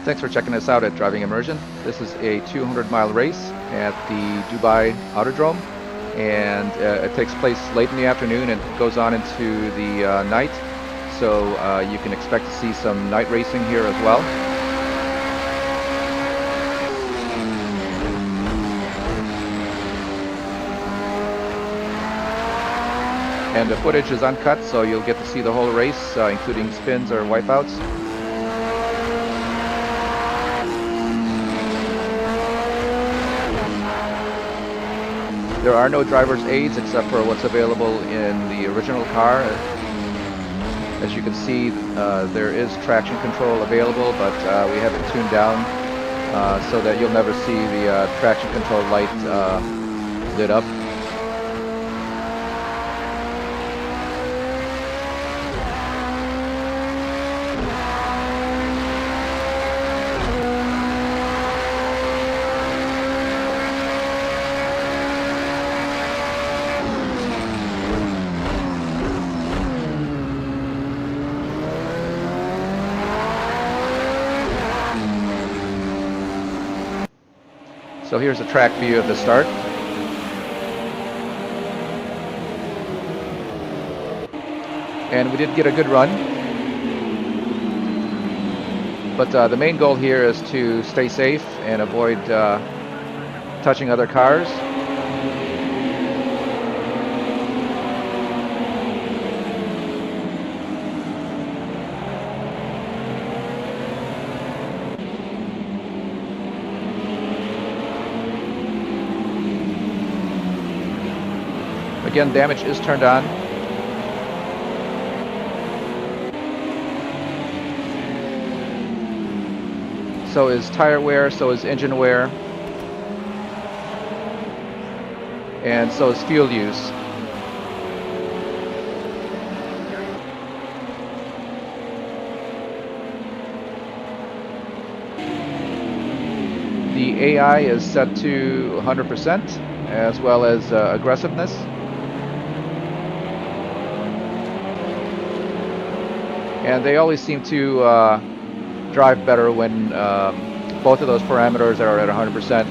Thanks for checking us out at Driving Immersion. This is a 200-mile race at the Dubai Autodrome, and it takes place late in the afternoon and goes on into the night. So you can expect to see some night racing here as well. And the footage is uncut, so you'll get to see the whole race, including spins or wipeouts. There are no driver's aids except for what's available in the original car. As you can see, there is traction control available, but we have it tuned down so that you'll never see the traction control light lit up. So here's a track view of the start. And we did get a good run. But the main goal here is to stay safe and avoid touching other cars. Again, damage is turned on. So is tire wear, so is engine wear, and so is fuel use. The AI is set to 100%, as well as aggressiveness. And they always seem to drive better when both of those parameters are at 100%.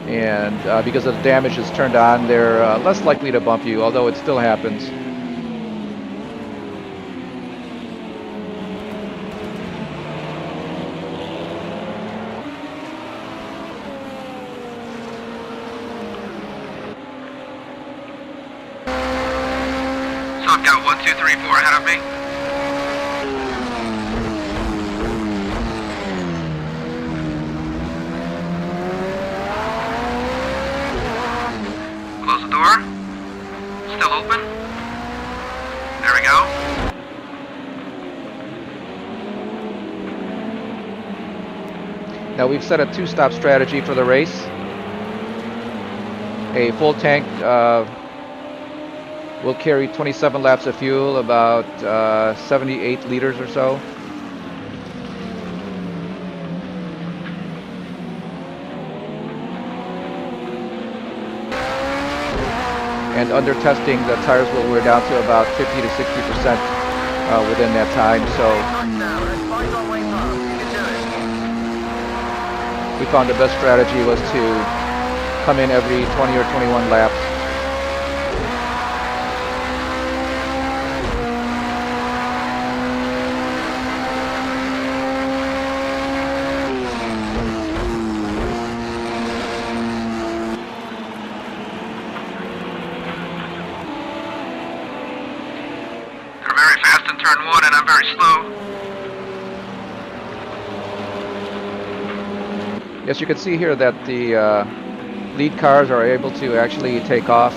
And because the damage is turned on, they're less likely to bump you, although it still happens. So I've got 1, 2, 3, 4 ahead of me. Close the door. Still open. There we go. Now we've set a two-stop strategy for the race. A full tank will carry 27 laps of fuel, about 78 liters or so. And under testing, the tires will wear down to about 50 to 60% within that time. So we found the best strategy was to come in every 20 or 21 laps. Very fast in turn 1 and I'm very slow. Yes, you can see here that the lead cars are able to actually take off.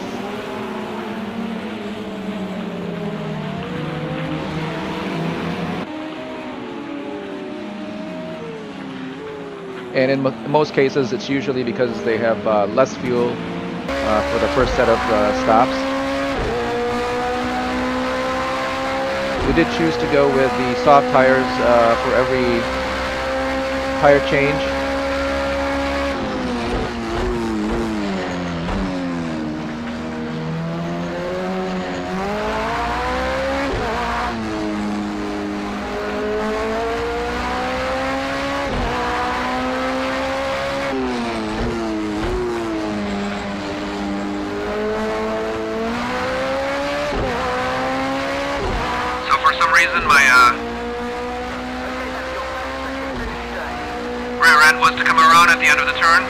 And in most cases, it's usually because they have less fuel for the first set of stops. We did choose to go with the soft tires for every tire change. reason my rear end was to come around at the end of the turn.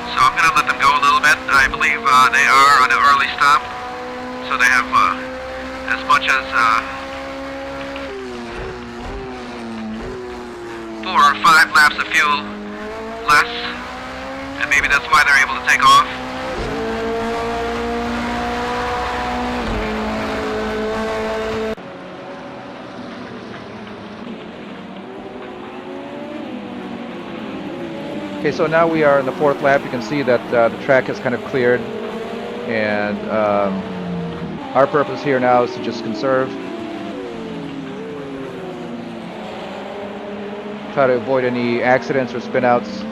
So I'm going to let them go a little bit. I believe they are on an early stop, so they have as much as 4 or 5 laps of fuel less, and maybe that's why they're able to take off. Okay, so now we are in the 4th lap. You can see that the track is kind of cleared, and our purpose here now is to just conserve, try to avoid any accidents or spinouts.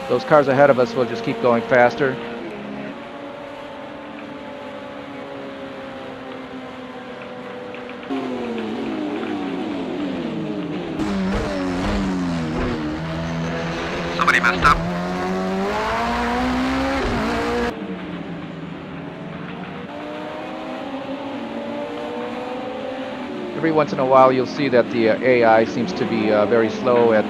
Those cars ahead of us will just keep going faster. Somebody messed up. Every once in a while you'll see that the AI seems to be very slow at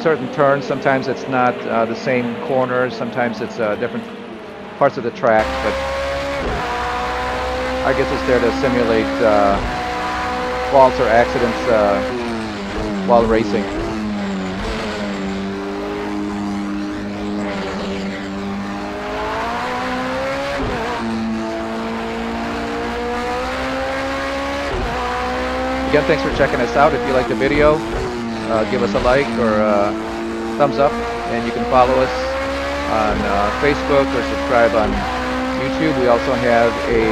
certain turns. Sometimes it's not the same corners, sometimes it's different parts of the track, but I guess it's there to simulate faults or accidents while racing. Again, thanks for checking us out. If you like the video, give us a like or a thumbs up, and you can follow us on Facebook or subscribe on YouTube. We also have a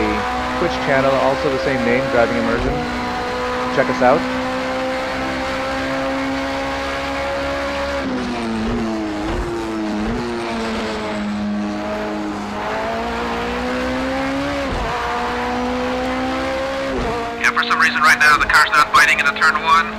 Twitch channel, also the same name, Driving Immersion. Check us out. For some reason right now the car's not biting into turn 1.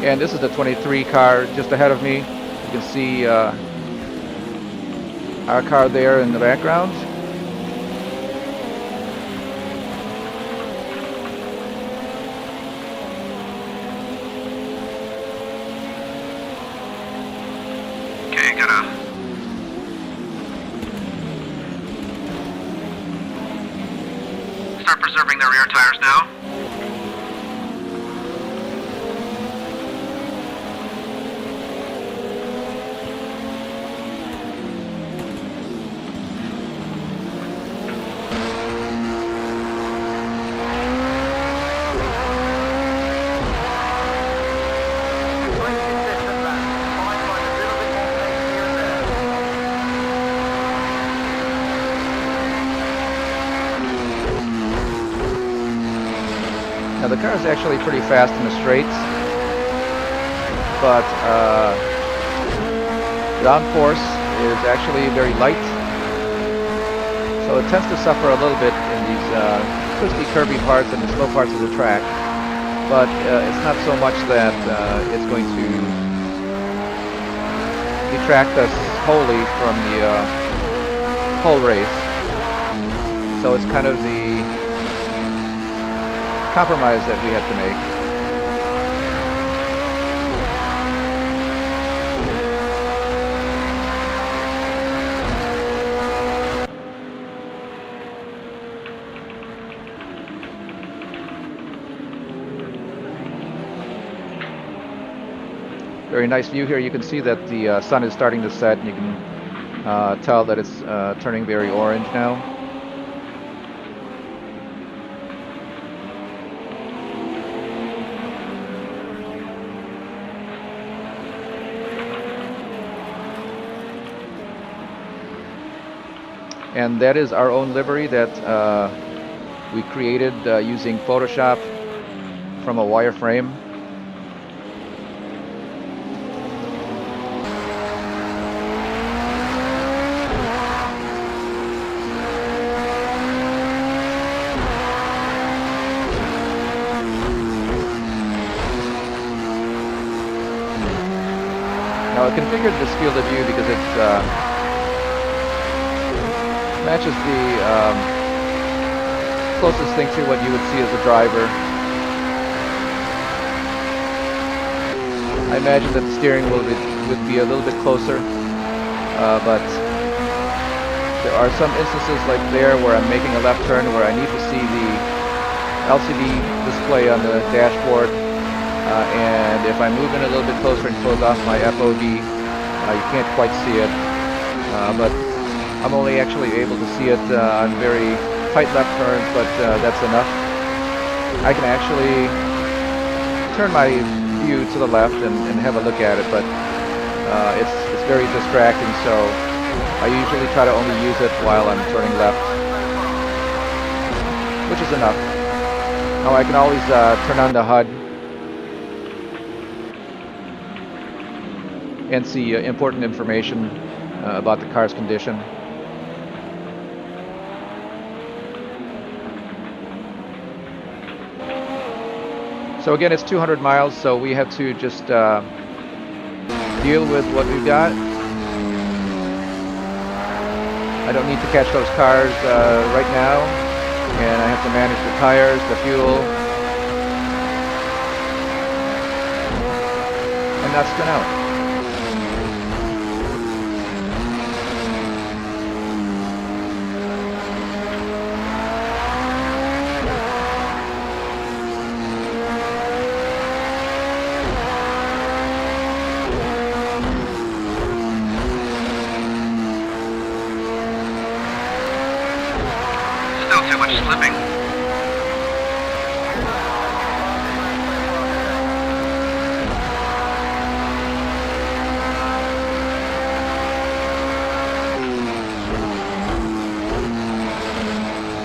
And this is the 23 car just ahead of me. You can see our car there in the background. Okay, gotta start preserving the rear tires now. Now the car is actually pretty fast in the straights, but the downforce is actually very light, so it tends to suffer a little bit in these twisty, curvy parts and the slow parts of the track. But it's not so much that it's going to detract us wholly from the whole race. So it's kind of the compromise that we had to make. Very nice view here. You can see that the sun is starting to set, and you can tell that it's turning very orange now. And that is our own livery that we created using Photoshop from a wireframe. Now I configured this field of view because it's matches the closest thing to what you would see as a driver. I imagine that the steering wheel would be a little bit closer, but there are some instances like there where I'm making a left turn where I need to see the LCD display on the dashboard, and if I move in a little bit closer and close off my FOV, you can't quite see it, but I'm only actually able to see it on very tight left turns, but that's enough. I can actually turn my view to the left and have a look at it, but it's very distracting, so I usually try to only use it while I'm turning left, which is enough. Now I can always turn on the HUD and see important information about the car's condition. So again, it's 200 miles, so we have to just deal with what we've got. I don't need to catch those cars right now, and I have to manage the tires, the fuel, and not spin out. Too much slipping.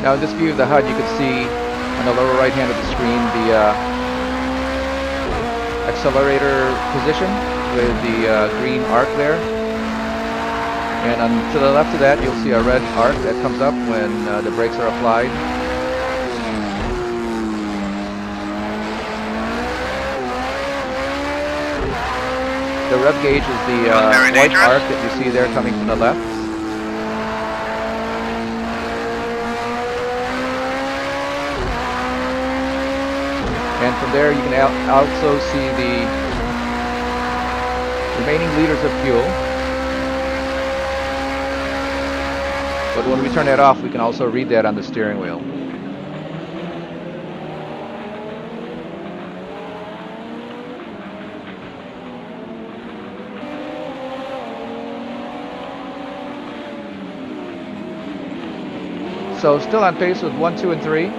Now in this view of the HUD, you can see on the lower right hand of the screen the accelerator position with the green arc there. And to the left of that, you'll see a red arc that comes up when the brakes are applied. The rev gauge is the white arc that you see there coming from the left. And from there, you can also see the remaining liters of fuel. But when we turn that off, we can also read that on the steering wheel. So still on pace with 1, 2, and 3.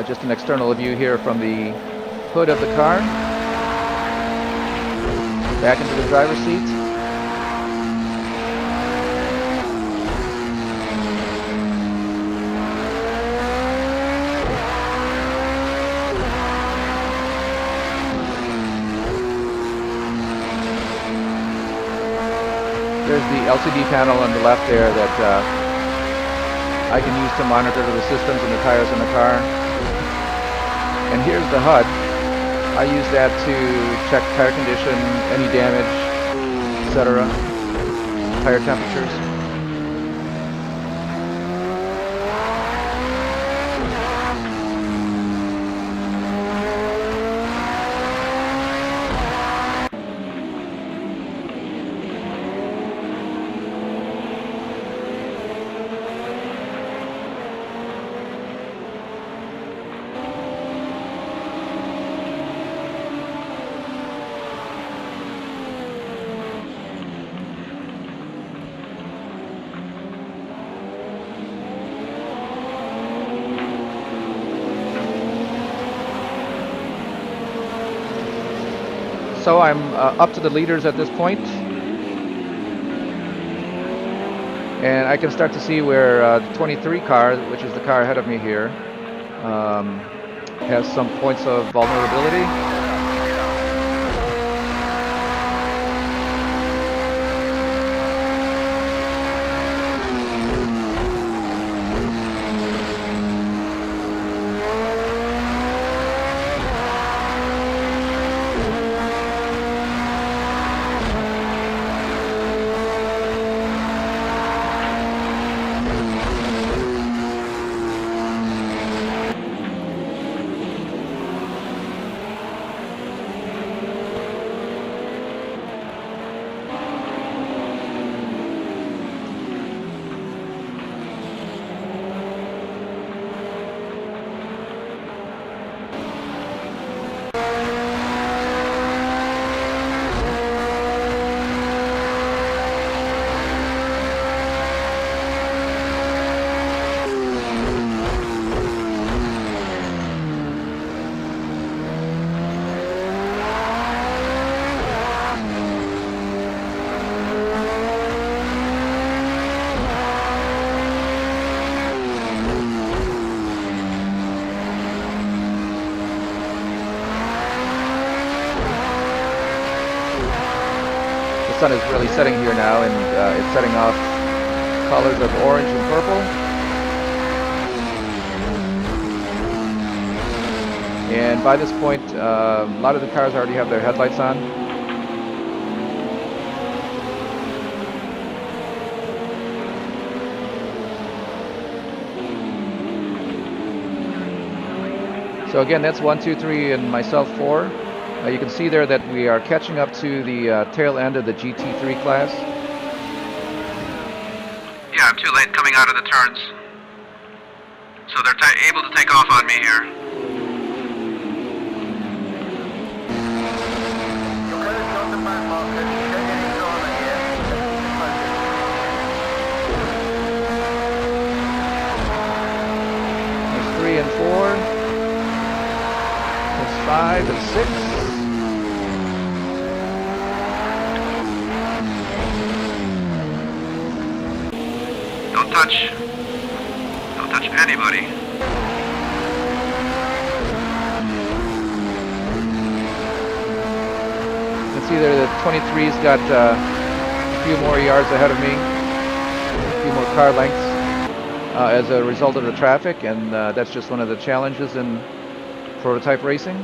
Just an external view here from the hood of the car. Back into the driver's seat. There's the LCD panel on the left there that I can use to monitor the systems and the tires in the car. And here's the HUD. I use that to check tire condition, any damage, etc., tire temperatures. So I'm up to the leaders at this point, and I can start to see where the 23 car, which is the car ahead of me here, has some points of vulnerability. The sun is really setting here now, and it's setting off colors of orange and purple. And by this point, a lot of the cars already have their headlights on. So again, that's 1, 2, 3, and myself 4. You can see there that we are catching up to the tail end of the GT3 class. Yeah, I'm too late coming out of the turns. So they're able to take off on me here. There's 3 and 4. There's 5 and 6. Don't touch anybody. You can see there that 23's got a few more yards ahead of me, a few more car lengths as a result of the traffic, and that's just one of the challenges in prototype racing.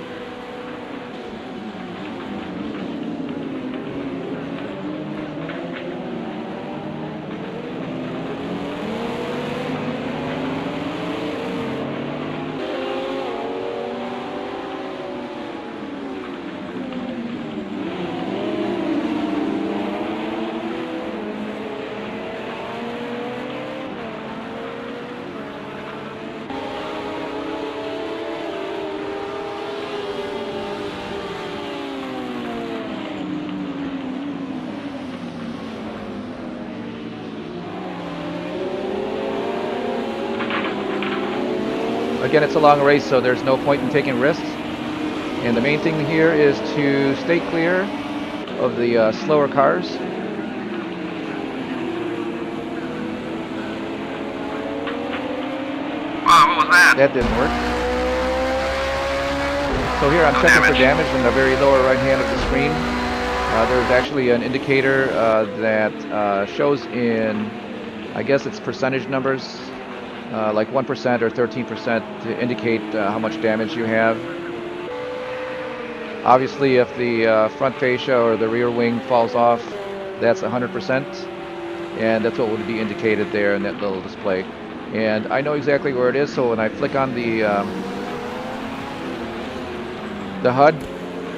Again, it's a long race, so there's no point in taking risks. And the main thing here is to stay clear of the slower cars. Wow, what was that? That didn't work. So here I'm checking for damage in the very lower right hand of the screen. There's actually an indicator that shows in, I guess it's percentage numbers, like 1% or 13% to indicate how much damage you have. Obviously, if the front fascia or the rear wing falls off, that's 100%, and that's what would be indicated there in that little display. And I know exactly where it is, so when I flick on the HUD,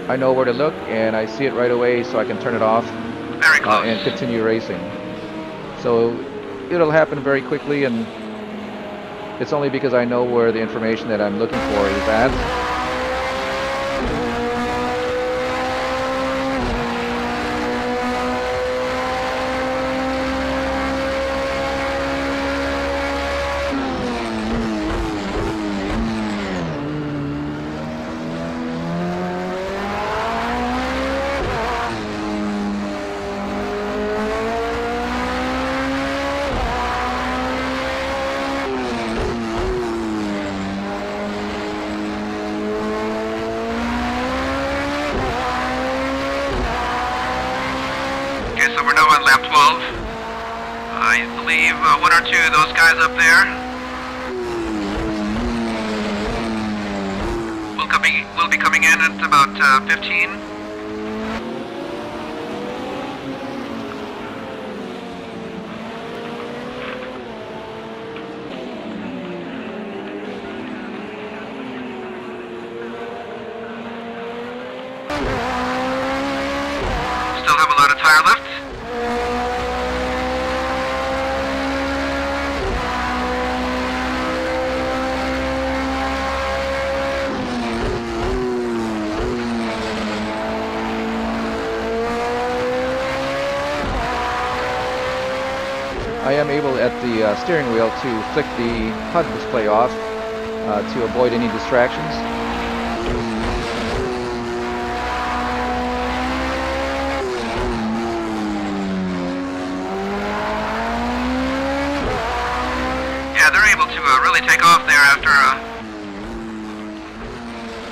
I know where to look, and I see it right away, so I can turn it off and continue racing. So it'll happen very quickly, and it's only because I know where the information that I'm looking for is at. Okay, so we're now on lap 12. I believe one or two of those guys up there will be coming in at about 15. Still have a lot of tire left. I am able at the steering wheel to flick the HUD display off to avoid any distractions. Yeah, they're able to really take off there after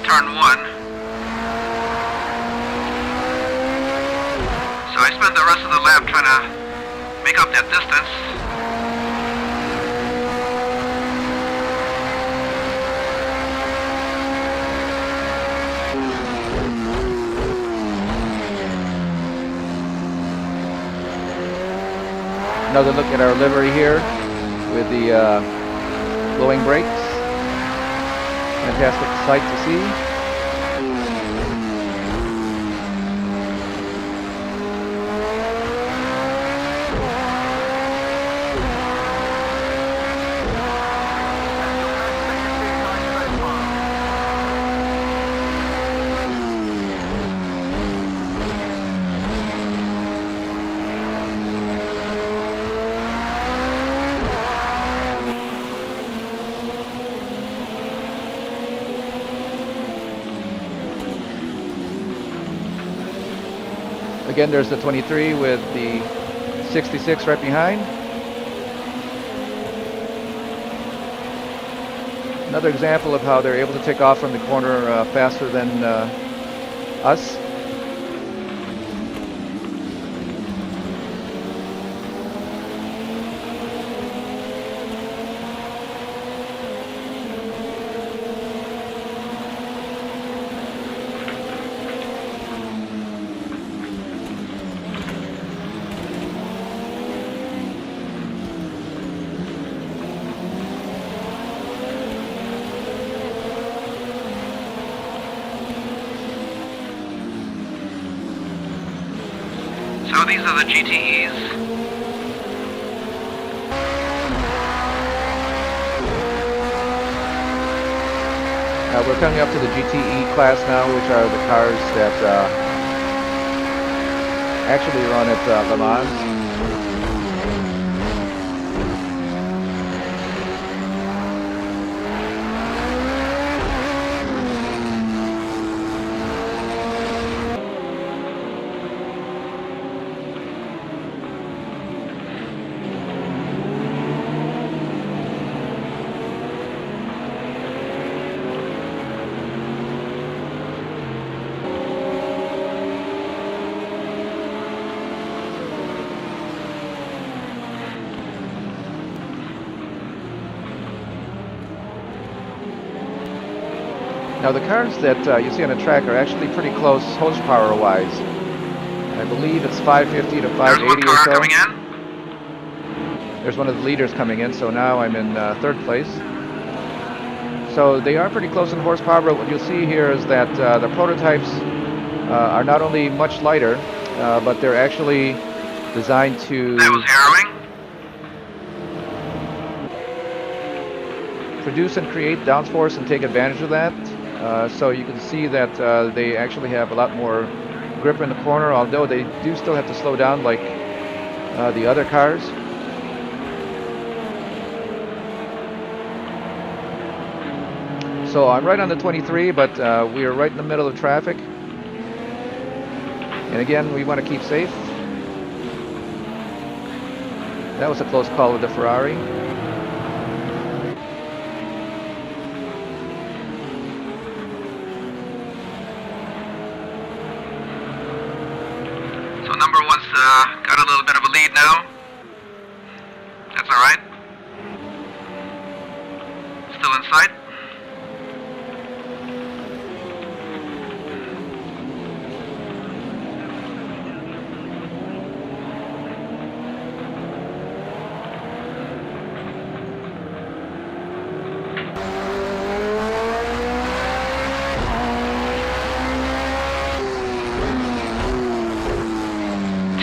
turn 1. So I spent the rest of the lap trying to make up that distance. Another look at our livery here with the glowing brakes. Fantastic sight to see. Again, there's the 23 with the 66 right behind. Another example of how they're able to take off from the corner faster than us. So these are the GTEs. We're coming up to the GTE class now, which are the cars that actually run at Le Mans. Now the cars that you see on the track are actually pretty close horsepower-wise. I believe it's 550 to There's one 580 or car so. coming in. There's one of the leaders coming in, so now I'm in third place. So they are pretty close in horsepower, but what you'll see here is that the prototypes are not only much lighter, but they're actually designed to That was harrowing. produce and create downforce and take advantage of that. So you can see that they actually have a lot more grip in the corner, although they do still have to slow down like the other cars. So I'm right on the 23, but we are right in the middle of traffic. And again, we want to keep safe. That was a close call with the Ferrari. So number one's got a little bit of a lead now. That's all right. Still in sight.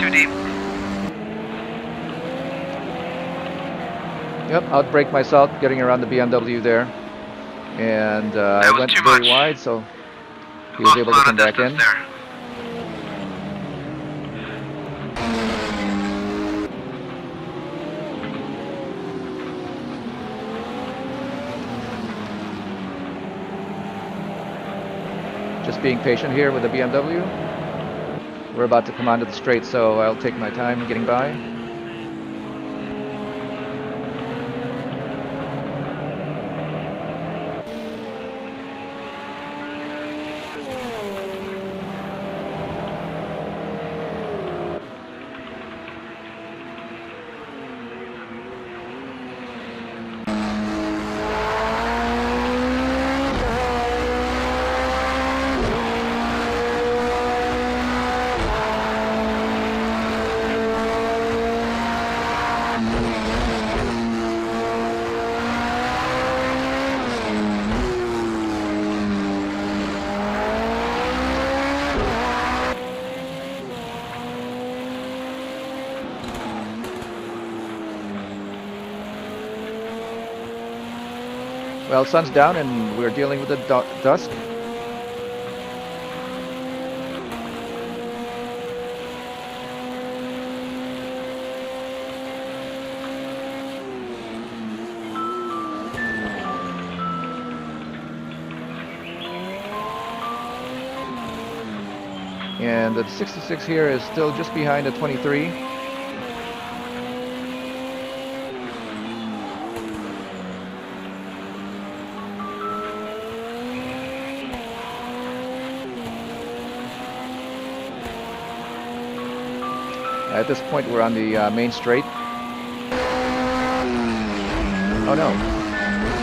Too deep. Yep, outbrake myself getting around the BMW there. And I went too very much. wide, so he was Lost a able to lot come of back distance in. there. Just being patient here with the BMW. We're about to come onto the straight, so I'll take my time getting by. Well, sun's down and we're dealing with the dusk. And the 66 here is still just behind the 23. At this point, we're on the main straight. Oh no,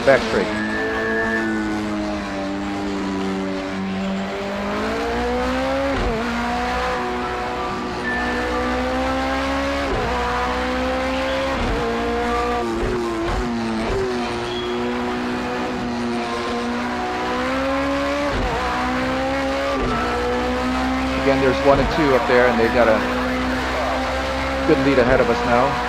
back straight. Again, there's 1 and 2 up there, and they've got a good lead ahead of us now.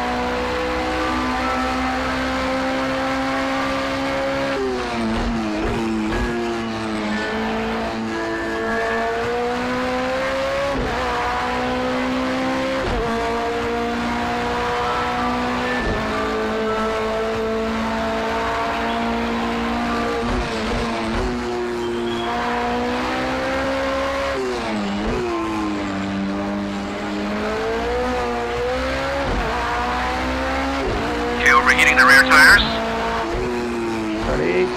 Overheating the rear tires. Turn 8.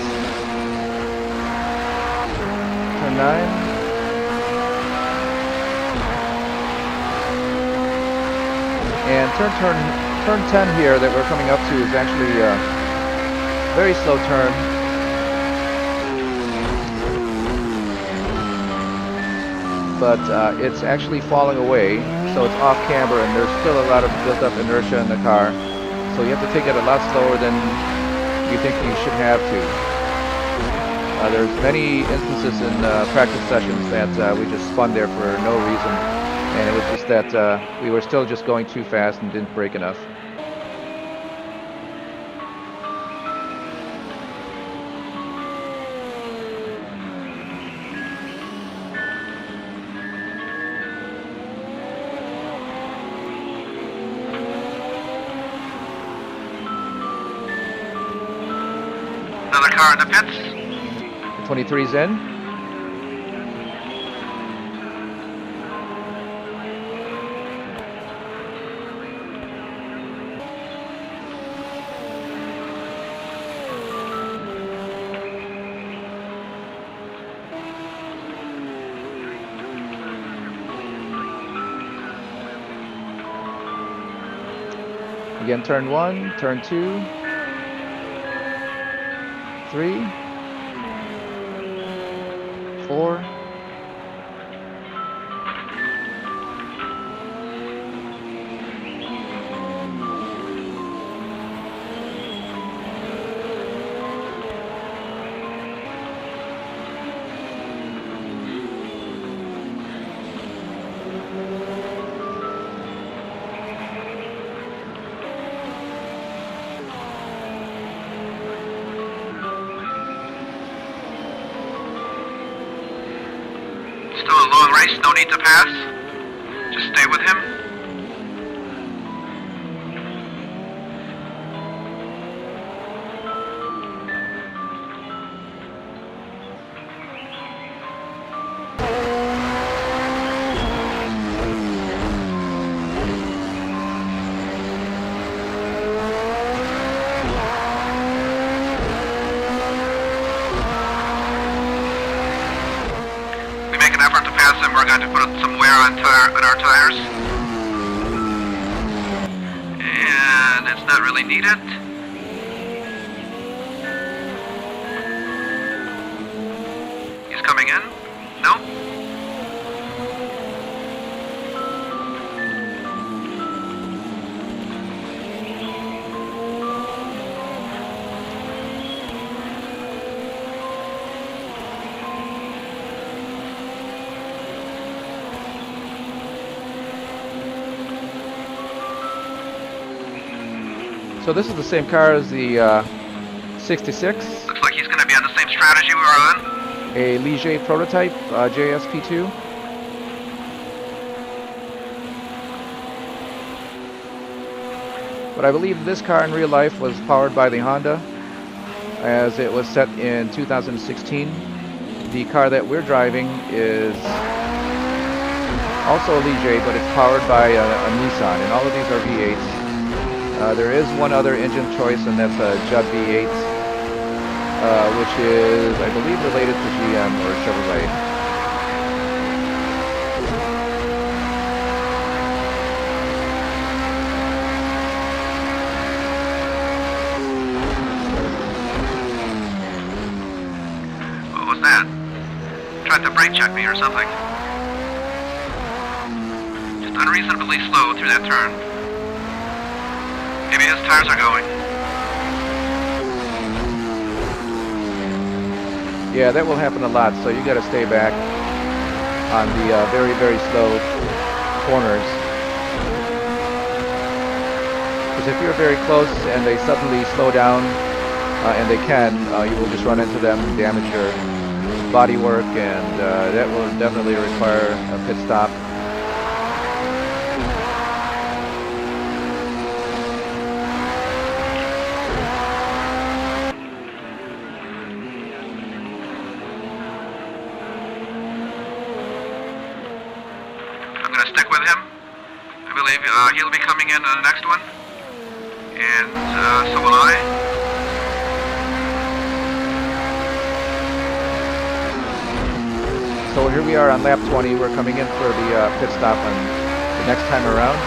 Turn 9. And turn 10 here that we're coming up to is actually a very slow turn. but it's actually falling away, so it's off camber, and there's still a lot of built-up inertia in the car. So you have to take it a lot slower than you think you should have to. There's many instances in practice sessions that we just spun there for no reason, and it was just that we were still just going too fast and didn't brake enough. Another car in the pits. 23's in. Again, turn 1, turn 2, 3, 4. Still a long race, no need to pass. Just stay with him. Effort to pass him, we're going to put some wear on our tires. And it's not really needed. He's coming in? No? So this is the same car as the 66. Looks like he's going to be on the same strategy we were on. A Ligier prototype, JSP2. But I believe this car in real life was powered by the Honda, as it was set in 2016. The car that we're driving is also a Ligier, but it's powered by a Nissan, and all of these are V8s. There is one other engine choice, and that's a Judd V8, which is, I believe, related to GM or Chevrolet. What was that? Tried to brake check me or something. Just unreasonably slow through that turn. Maybe his tires are going. Yeah, that will happen a lot, so you got to stay back on the very, very slow corners. Because if you're very close and they suddenly slow down, and they can, you will just run into them and damage your bodywork, and that will definitely require a pit stop. Stick with him. I believe he'll be coming in on the next one. And so will I. So here we are on lap 20. We're coming in for the pit stop on the next time around.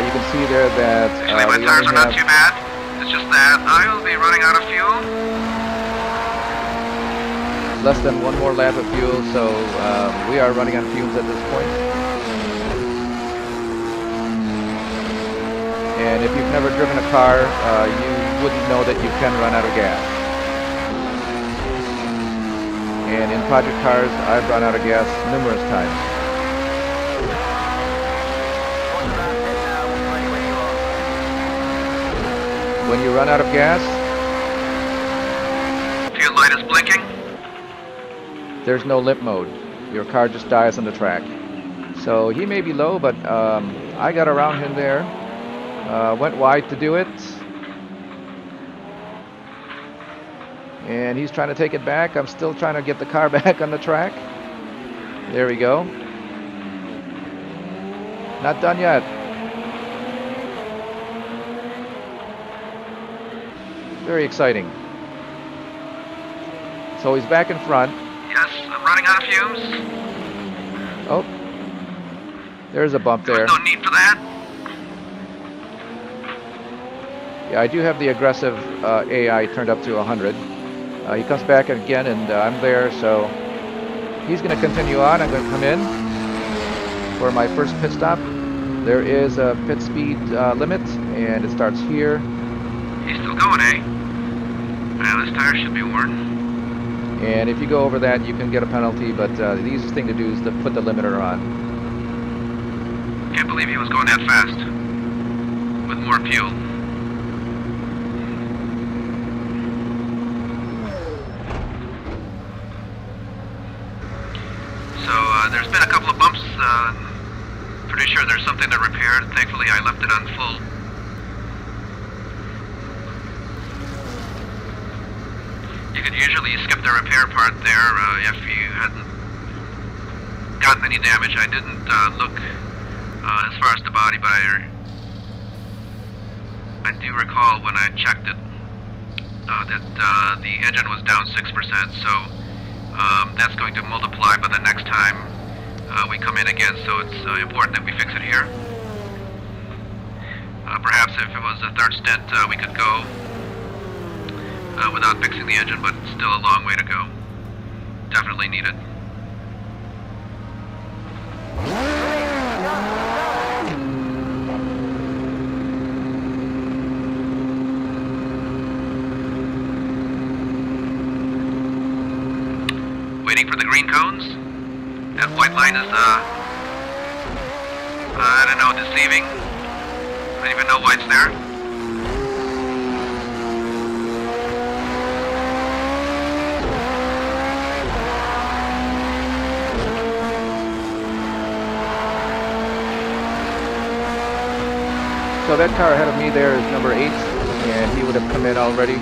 You can see there that actually my tires are not too bad. It's just that I will be running out of fuel. less than one more lap of fuel, so we are running on fumes at this point. And if you've never driven a car, you wouldn't know that you can run out of gas. And in project cars, I've run out of gas numerous times. When you run out of gas, fuel light is blinking. There's no limp mode. Your car just dies on the track. So he may be low, but I got around him there. Went wide to do it. And he's trying to take it back. I'm still trying to get the car back on the track. There we go. Not done yet. Very exciting. So he's back in front. Yes, I'm running out of fumes. Oh, there's a bump there. There's no need for that. Yeah, I do have the aggressive AI turned up to 100. He comes back again, and I'm there, so he's going to continue on. I'm going to come in for my first pit stop. There is a pit speed limit, and it starts here. He's still going, eh? Well, this tire should be worn. And if you go over that, you can get a penalty, but the easiest thing to do is to put the limiter on. Can't believe he was going that fast. With more fuel. So, there's been a couple of bumps. Pretty sure there's something to repair. Thankfully, I left it on full. You could usually skip the repair part there if you hadn't gotten any damage. I didn't look as far as the body, but I do recall when I checked it that the engine was down 6%, so that's going to multiply by the next time we come in again, so it's important that we fix it here. Perhaps if it was a third stint, we could go without fixing the engine, but still a long way to go. Definitely needed. Waiting for the green cones. That white line is, I don't know, deceiving. I don't even know why it's there. So that car ahead of me there is number 8, and he would have come in already.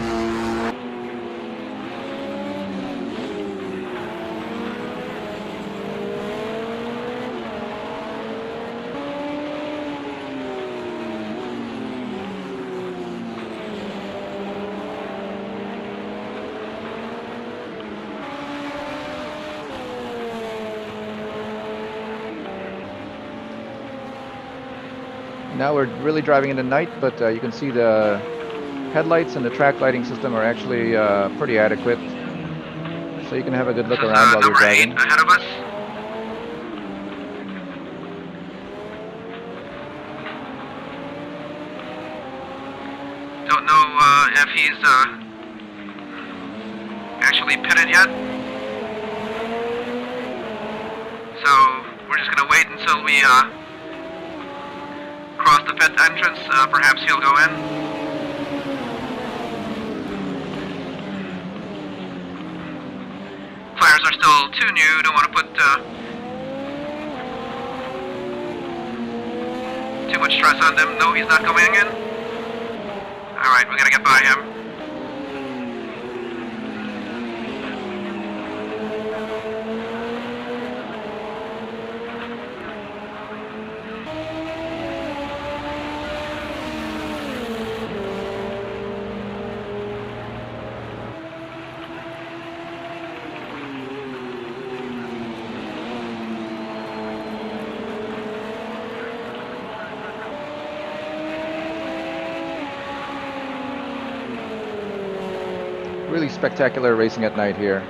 Now we're really driving in the night, but you can see the headlights and the track lighting system are actually pretty adequate. So you can have a good look around while you're driving. Number 8 ahead of us. Don't know if he's actually pitted yet. So we're just going to wait until we cross the pit entrance. Perhaps he'll go in. Tires are still too new. Don't want to put too much stress on them. No, he's not going in. Alright, we gotta get by him. Really spectacular racing at night here.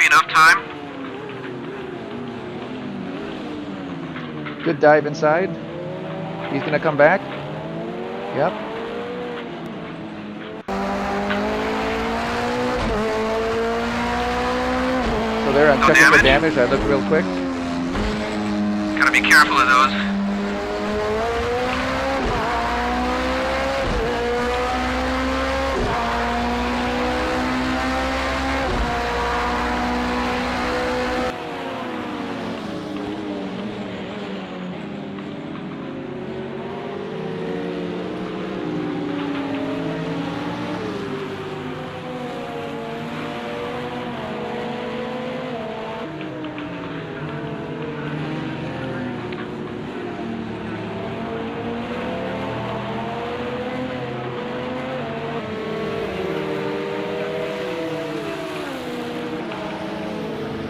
be enough time. Good dive inside. He's gonna come back. Yep. So there, I'm No checking the damage? damage. I looked real quick. Gotta be careful of those.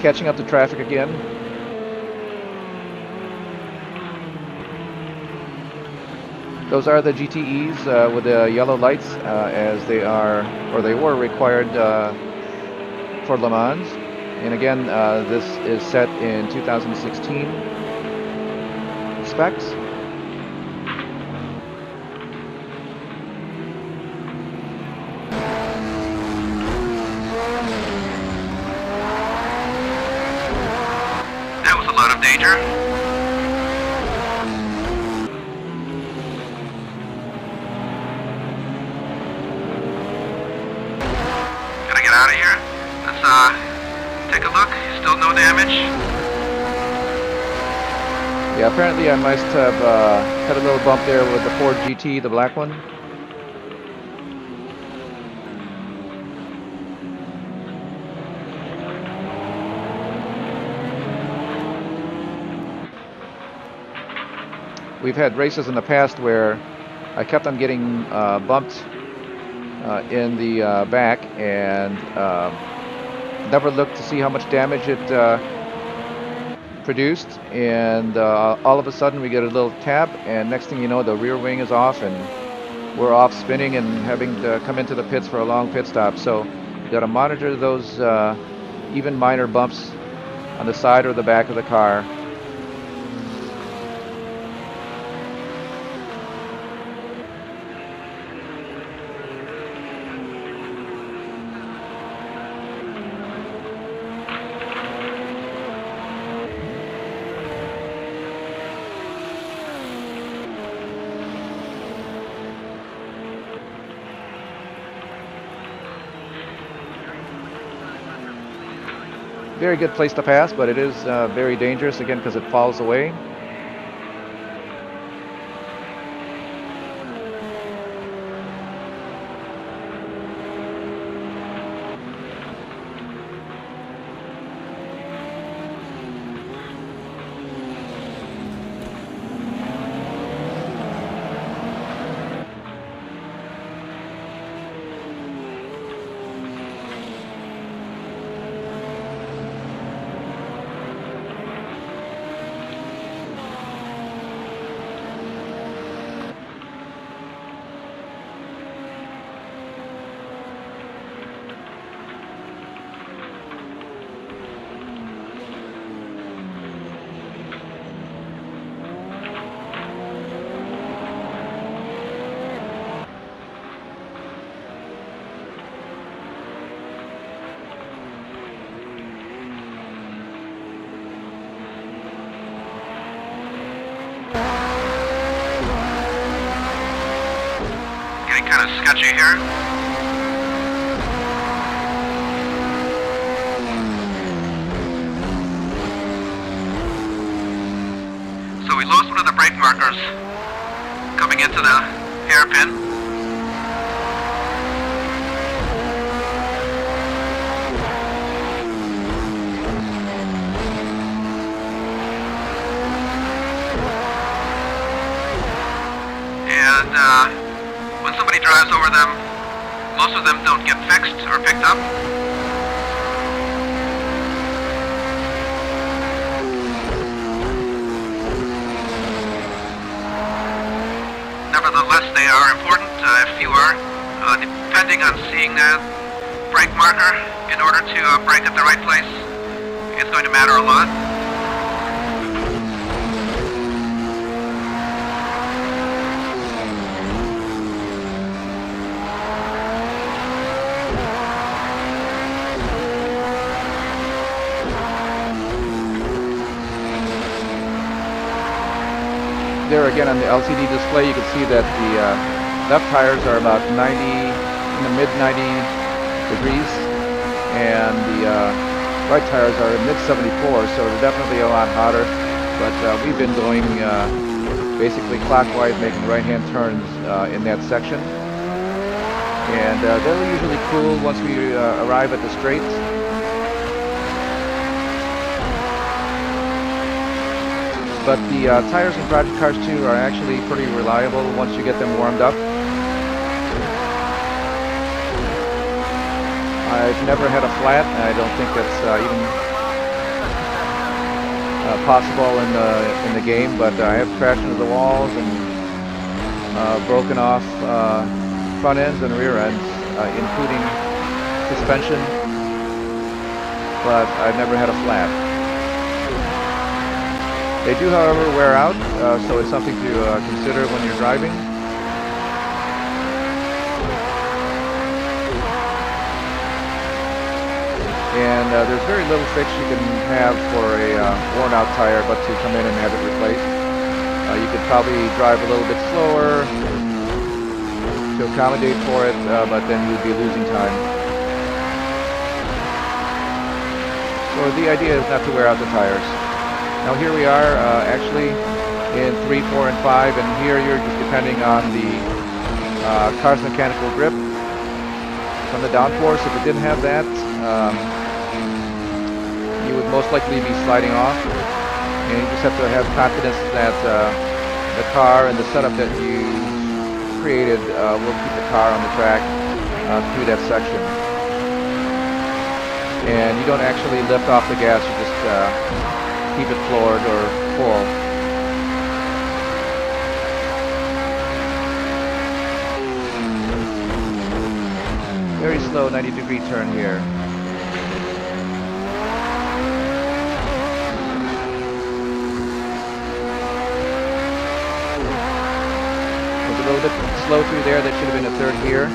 Catching up to traffic again. Those are the GTEs with the yellow lights, as they are, or they were required for Le Mans. And again, this is set in 2016 specs. That was a lot of danger. Gotta get out of here. Let's take a look. Still no damage. Yeah, apparently I must have had a little bump there with the Ford GT, the black one. We've had races in the past where I kept on getting bumped in the back and never looked to see how much damage it produced, and all of a sudden we get a little tap, and next thing you know, the rear wing is off and we're off spinning and having to come into the pits for a long pit stop. So you got to monitor those even minor bumps on the side or the back of the car. Very good place to pass, but it is very dangerous again because it falls away. Getting kind of sketchy here. So we lost one of the brake markers coming into the hairpin. And when somebody drives over them, most of them don't get fixed or picked up. Nevertheless, they are important if you are depending on seeing that brake marker in order to brake at the right place. it's going to matter a lot. There again on the LCD display, you can see that the left tires are about 90, in the mid 90 degrees, and the right tires are mid 74, so they're definitely a lot hotter. But we've been going basically clockwise, making right-hand turns in that section, and they'll usually cool once we arrive at the straights. But the tires in Project Cars 2 are actually pretty reliable once you get them warmed up. I've never had a flat, and I don't think that's even possible in the game. But I have crashed into the walls and broken off front ends and rear ends, including suspension. But I've never had a flat. They do, however, wear out, so it's something to consider when you're driving. And there's very little fix you can have for a worn-out tire but to come in and have it replaced. You could probably drive a little bit slower to accommodate for it, but then you'd be losing time. So the idea is not to wear out the tires. Now here we are actually in 3, 4, and 5, and here you're just depending on the car's mechanical grip from the downforce. If it didn't have that, you would most likely be sliding off, and you just have to have confidence that the car and the setup that you created will keep the car on the track through that section. And you don't actually lift off the gas, you just keep it floored or full. Very slow 90-degree turn here. Was a little bit slow through there. That should have been a third gear.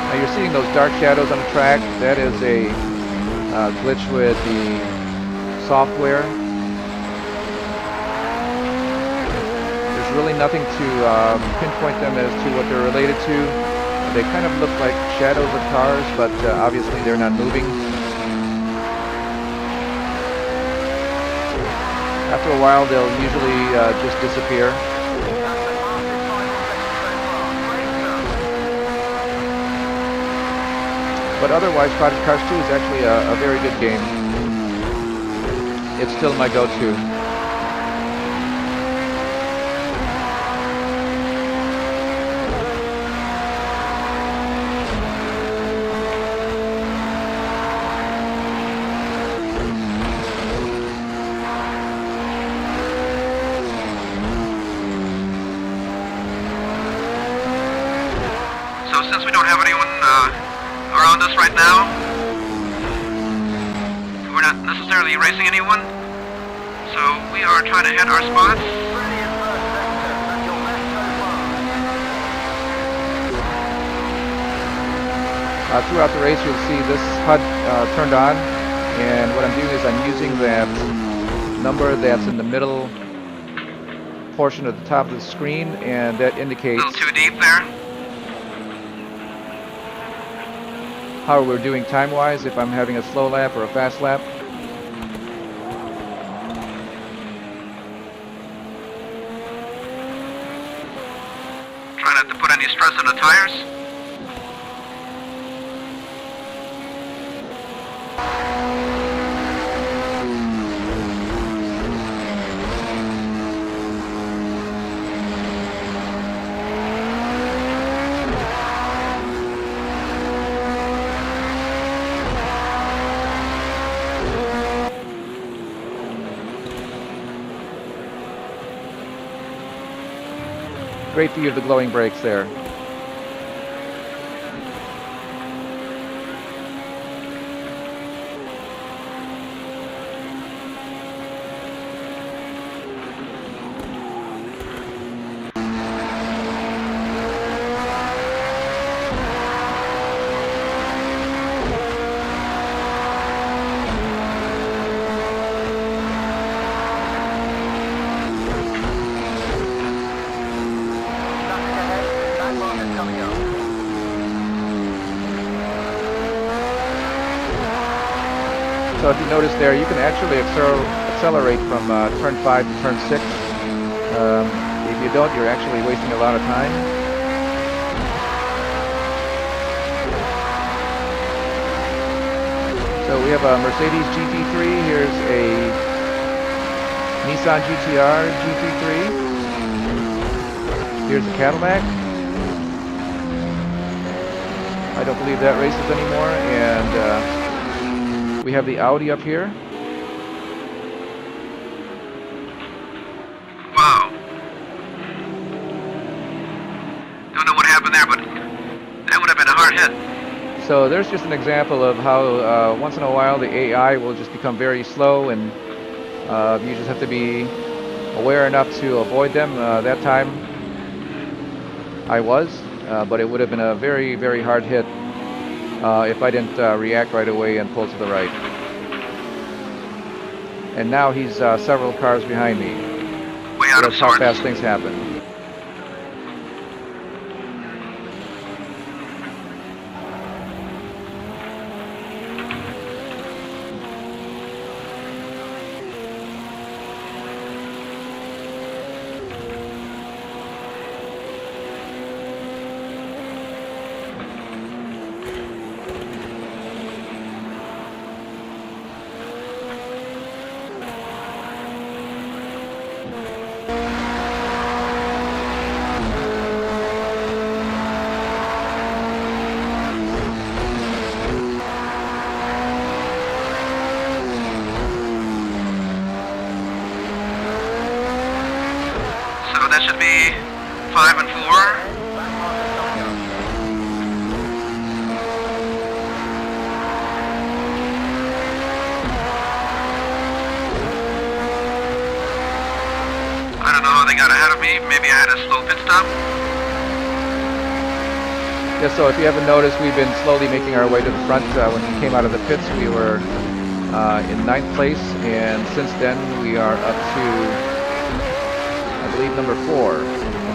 Now you're seeing those dark shadows on the track. That is a glitch with the software. There's really nothing to pinpoint them as to what they're related to. They kind of look like shadows of cars, but obviously they're not moving. After a while, they'll usually just disappear. But otherwise, Project Cars 2 is actually a very good game. It's still my go-to. So since we don't have anyone around us right now, we're not necessarily racing anyone, so we are trying to hit our spots. Throughout the race, you'll see this HUD turned on, and what I'm doing is I'm using that number that's in the middle portion of the top of the screen, and that indicates A little too deep there. how we're doing time-wise, if I'm having a slow lap or a fast lap. Try not to put any stress on the tires. Great view of the glowing brakes there. So if you notice there, you can actually accelerate from turn 5 to turn 6. If you don't, you're actually wasting a lot of time. So we have a Mercedes GT3. Here's a Nissan GTR GT3. Here's a Cadillac. I don't believe that races anymore. And we have the Audi up here. Wow. Don't know what happened there, but that would have been a hard hit. So there's just an example of how once in a while the AI will just become very slow, and you just have to be aware enough to avoid them. That time I was, but it would have been a very, very hard hit if I didn't react right away and pull to the right. And now he's several cars behind me. Way out of That's how sorts. fast things happen. That should be 5 and 4. I don't know how they got ahead of me. Maybe I had a slow pit stop. Yeah, so if you haven't noticed, we've been slowly making our way to the front. When we came out of the pits, we were in 9th place, and since then we are up to, I believe, number 4,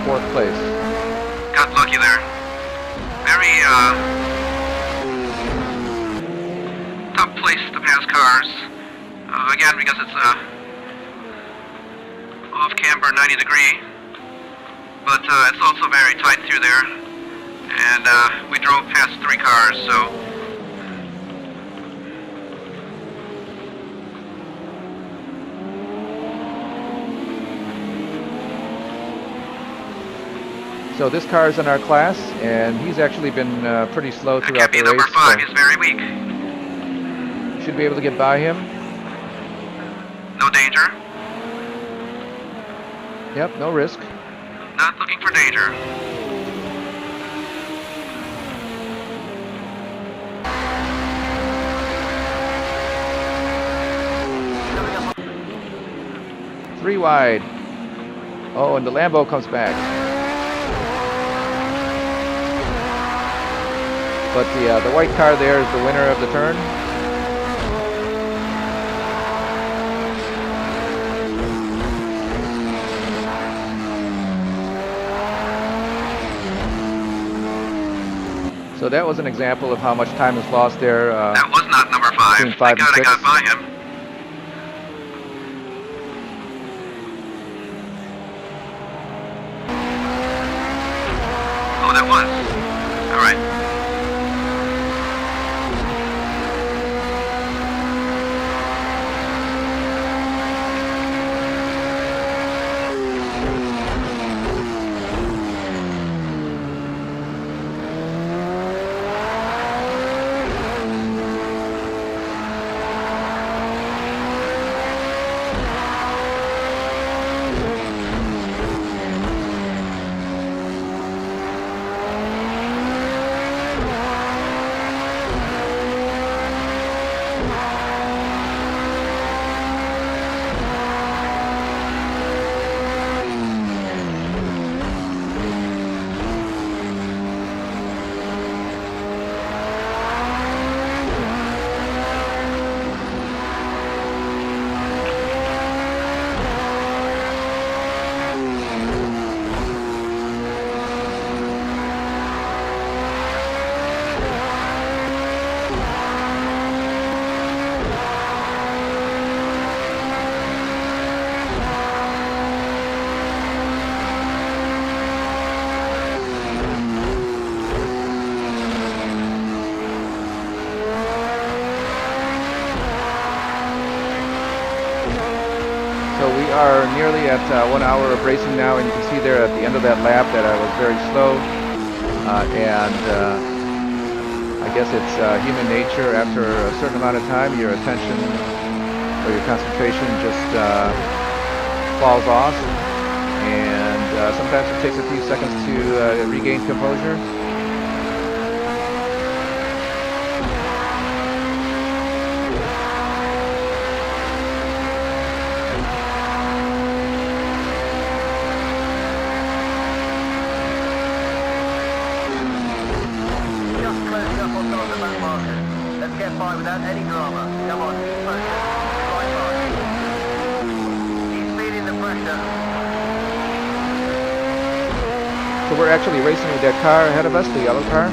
4th place. Got lucky there. Very tough place to pass cars. Again, because it's off camber 90 degree, but it's also very tight through there. And we drove past 3 cars, so. So this car is in our class, and he's actually been pretty slow throughout the race. Number 5, he's very weak. Should be able to get by him. No danger. Yep, no risk. Not looking for danger. Three wide. Oh, and the Lambo comes back. But the white car there is the winner of the turn. So that was an example of how much time is lost there. That was not number 5. Between 5 and 6. I got by him. Oh, that was. All right. are nearly at 1 hour of racing now, and you can see there at the end of that lap that I was very slow. I guess it's human nature. After a certain amount of time, your attention or your concentration just falls off, and sometimes it takes a few seconds to regain composure. Without any drama. Come on, keep focused. Right by. Keep feeling the pressure. So we're actually racing with that car ahead of us, the yellow car.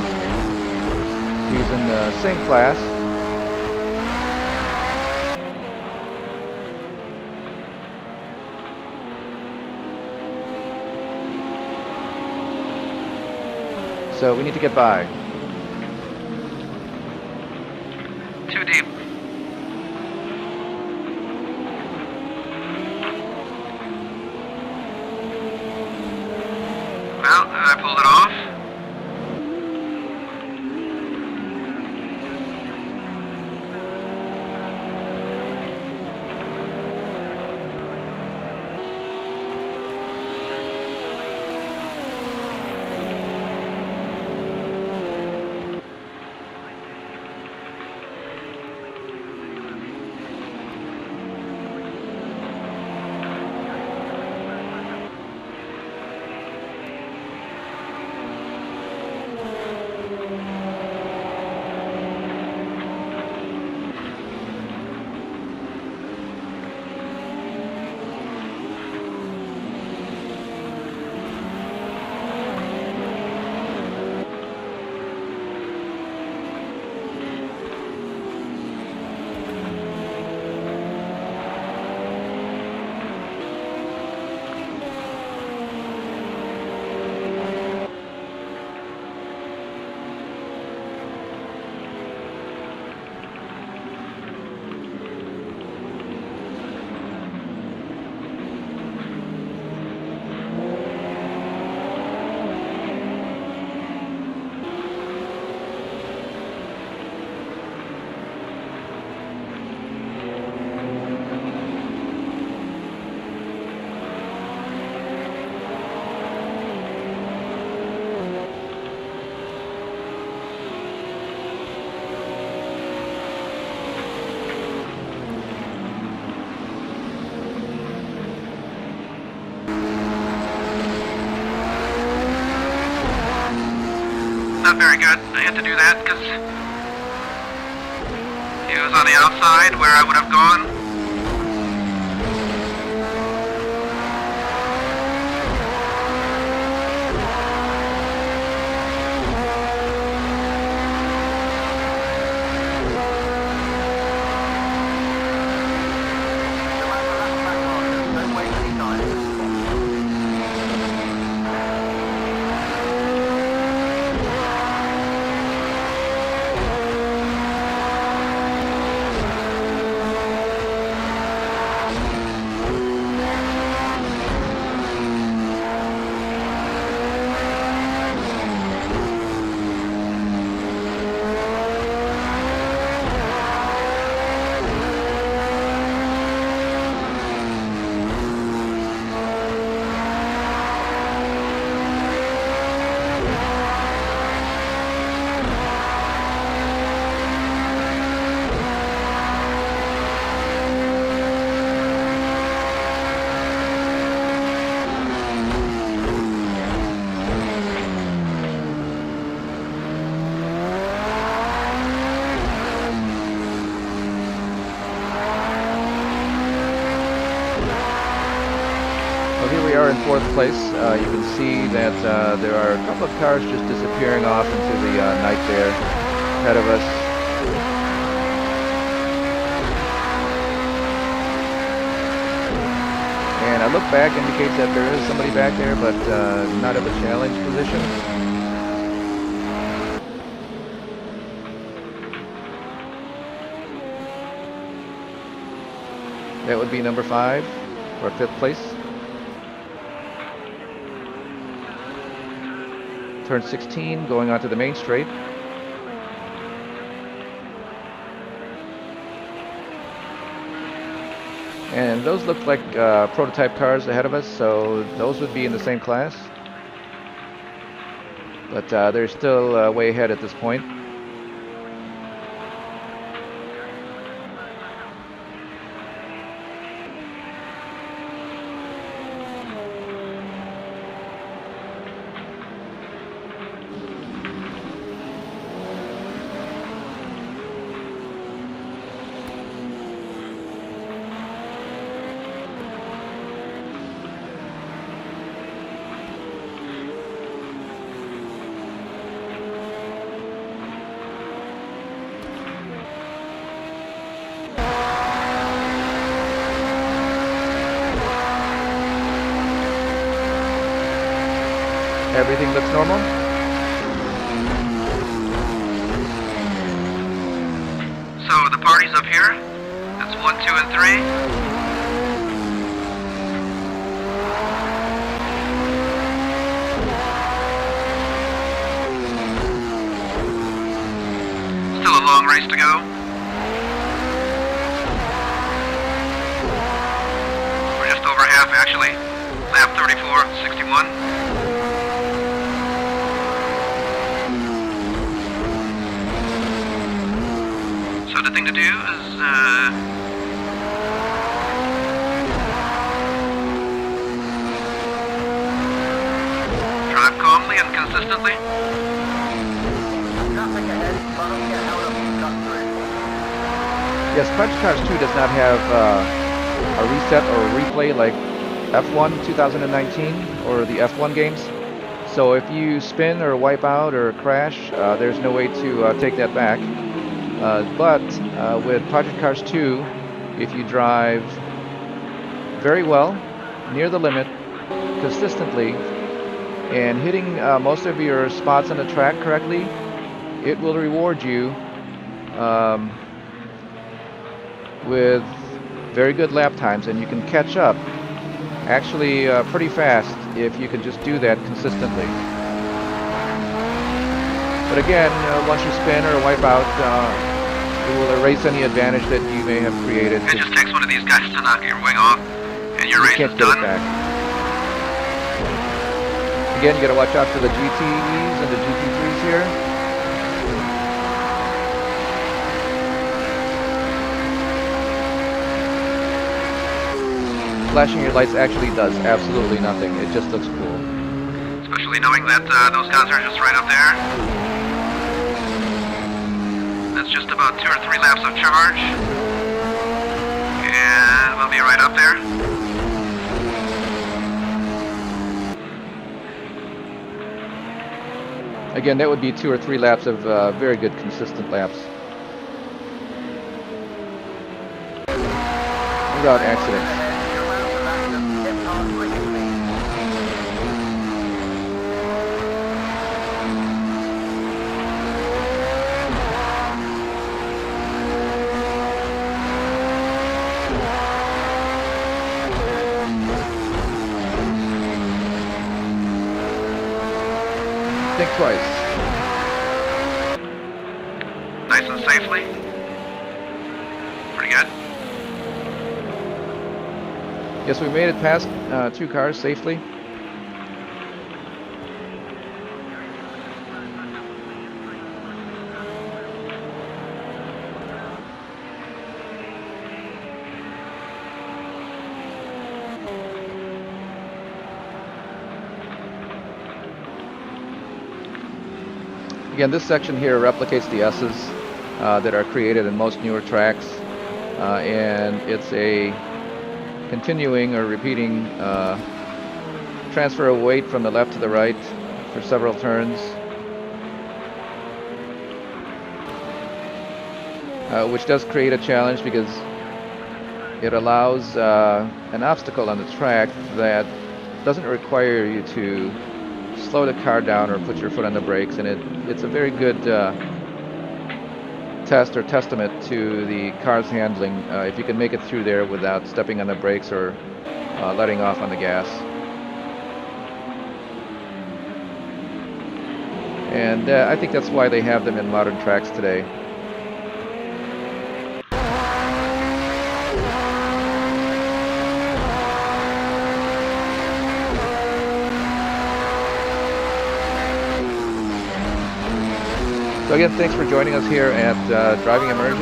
He's in the same class. So we need to get by. Too deep. Well, I pulled it off. Not very good. I had to do that because he was on the outside where I would have gone. We are in fourth place. You can see that there are a couple of cars just disappearing off into the night there ahead of us. And a look back indicates that there is somebody back there, but not of a challenge position. That would be number 5. for 5th place. Turn 16, going onto the main straight. And those look like prototype cars ahead of us, so those would be in the same class. But they're still way ahead at this point. Everything looks normal. So the party's up here. That's 1, 2, and 3. Still a long race to go. We're just over half actually. Lap 34, 61. So the thing to do is drive calmly and consistently. Traffic ahead, but don't get held up in cut through. Yes, Project Cars 2 does not have a reset or a replay like F1 2019 or the F1 games. So if you spin or wipe out or crash, there's no way to take that back. But with Project Cars 2, if you drive very well, near the limit, consistently, and hitting most of your spots on the track correctly, it will reward you with very good lap times, and you can catch up actually pretty fast if you can just do that consistently. But again, once you spin or wipe out, it will erase any advantage that you may have created. It just takes one of these guys to knock your wing off, and your race is done. Again, you got to watch out for the GTEs and the GT3s here. Flashing your lights actually does absolutely nothing. It just looks cool. Especially knowing that those guys are just right up there. That's just about 2 or 3 laps of charge. And we'll be right up there. Again, that would be 2 or 3 laps of very good consistent laps. Without accidents. Think twice. Nice and safely. Pretty good. Yes, we made it past 2 cars safely. Again, this section here replicates the S's that are created in most newer tracks, and it's a continuing or repeating transfer of weight from the left to the right for several turns, which does create a challenge because it allows an obstacle on the track that doesn't require you to slow the car down or put your foot on the brakes, and it's a very good test or testament to the car's handling if you can make it through there without stepping on the brakes or letting off on the gas. And I think that's why they have them in modern tracks today. So again, thanks for joining us here at Driving Immersion.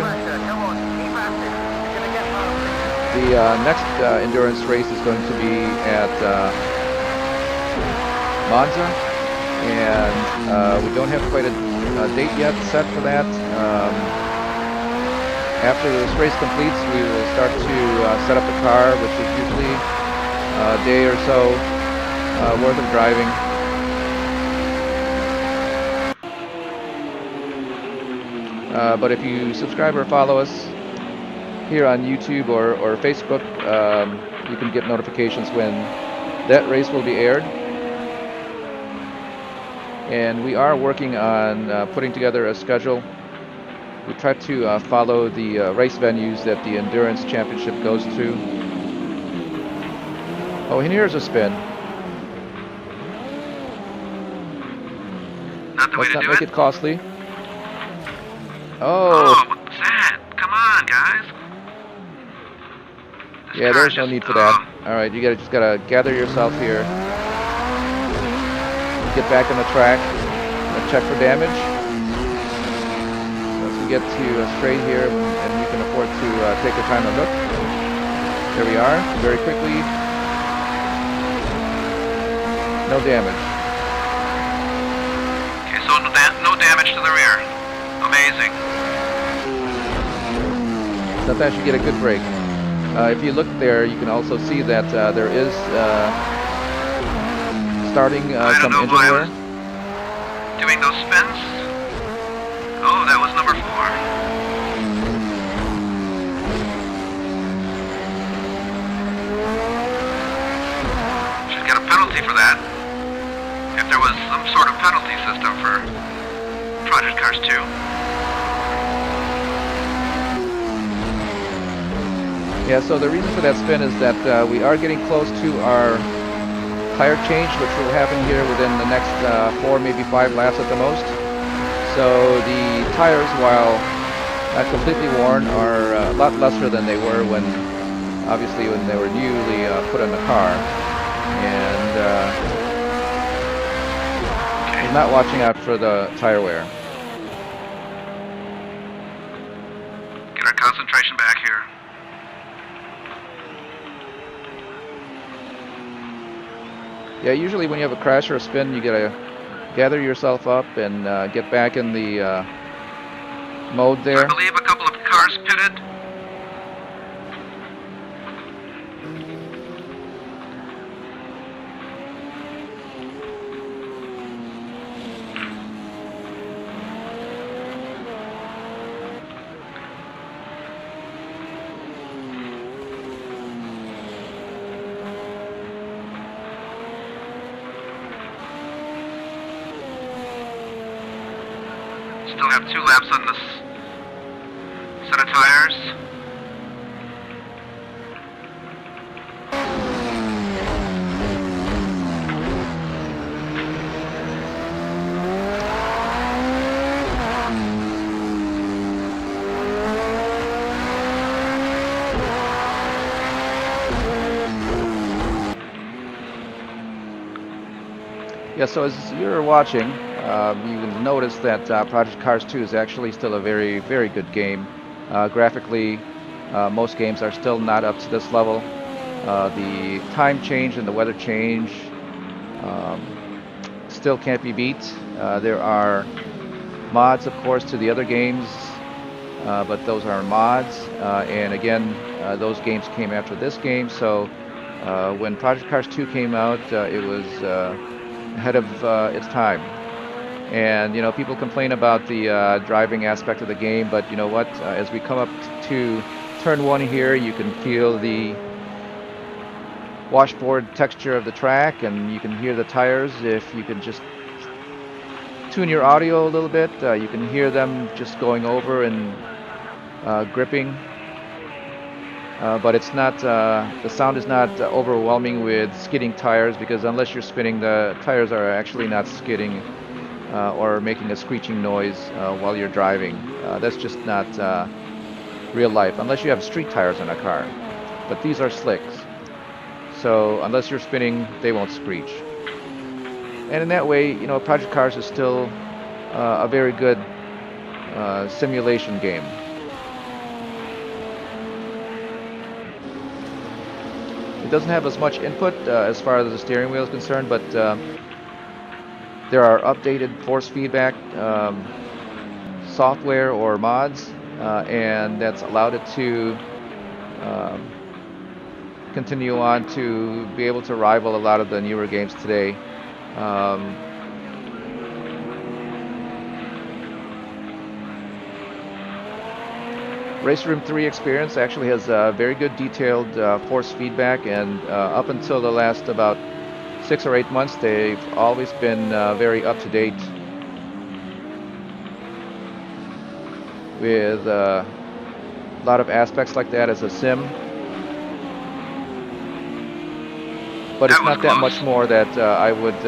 The next endurance race is going to be at Monza, and we don't have quite a date yet set for that. After this race completes, we will start to set up the car, which is usually a day or so worth of driving. But if you subscribe or follow us here on YouTube or Facebook, you can get notifications when that race will be aired. And we are working on putting together a schedule. We try to follow the race venues that the Endurance Championship goes to. Oh, and here's a spin. Not the way Let's to not do make it. it costly. Oh, Oh, what's that? Come on, guys. This yeah, car there's no just- need for that. All right, you just gotta gather yourself here. Get back on the track. Check for damage. Once we get to straight here, and you can afford to take your time and look. There we are, very quickly. No damage. Okay, so no damage to the rear. Amazing. Sometimes you get a good break. If you look there, you can also see that there is starting I don't some know engine why I wear. was doing those spins. Oh, that was number 4. Should get a penalty for that. If there was some sort of penalty system for Project Cars 2. Yeah, so the reason for that spin is that we are getting close to our tire change, which will happen here within the next 4, maybe 5 laps at the most. So the tires, while not completely worn, are a lot lesser than they were when they were newly put on the car. And we're not watching out for the tire wear. Get our concentration back here. Yeah, usually when you have a crash or a spin, you gotta gather yourself up and get back in the mode there. I believe a couple of cars pitted. Still have 2 laps on this set of tires. Yeah, so as you're watching, you will notice that Project Cars 2 is actually still a very, very good game. Graphically, most games are still not up to this level. The time change and the weather change still can't be beat. There are mods, of course, to the other games, but those are mods. And again, those games came after this game, so when Project Cars 2 came out, it was ahead of its time. And people complain about the driving aspect of the game, but you know what? As we come up to turn 1 here, you can feel the washboard texture of the track, and you can hear the tires. If you can just tune your audio a little bit, you can hear them just going over and gripping. but it's not. The sound is not overwhelming with skidding tires because unless you're spinning, the tires are actually not skidding or making a screeching noise while you're driving. That's just not real life unless you have street tires on a car. But these are slicks, so unless you're spinning, they won't screech. And in that way, you know, Project Cars is still a very good simulation game. It doesn't have as much input as far as the steering wheel is concerned, but there are updated force feedback software or mods, and that's allowed it to continue on to be able to rival a lot of the newer games today. Race Room 3 experience actually has very good detailed force feedback, and up until the last about 6 or 8 months, they've always been very up to date with a lot of aspects like that as a sim. But it's not that much more that I would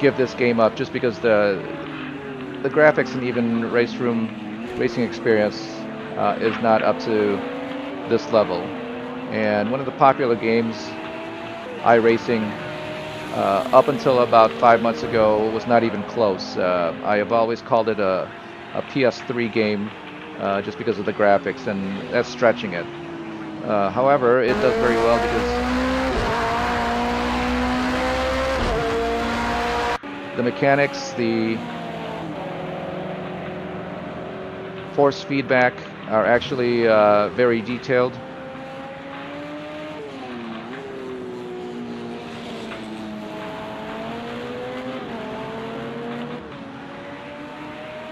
give this game up, just because the graphics and even racing experience is not up to this level. And one of the popular games, iRacing, up until about 5 months ago, was not even close. I have always called it a PS3 game just because of the graphics, and that's stretching it. However, it does very well because the mechanics, the force feedback are actually very detailed.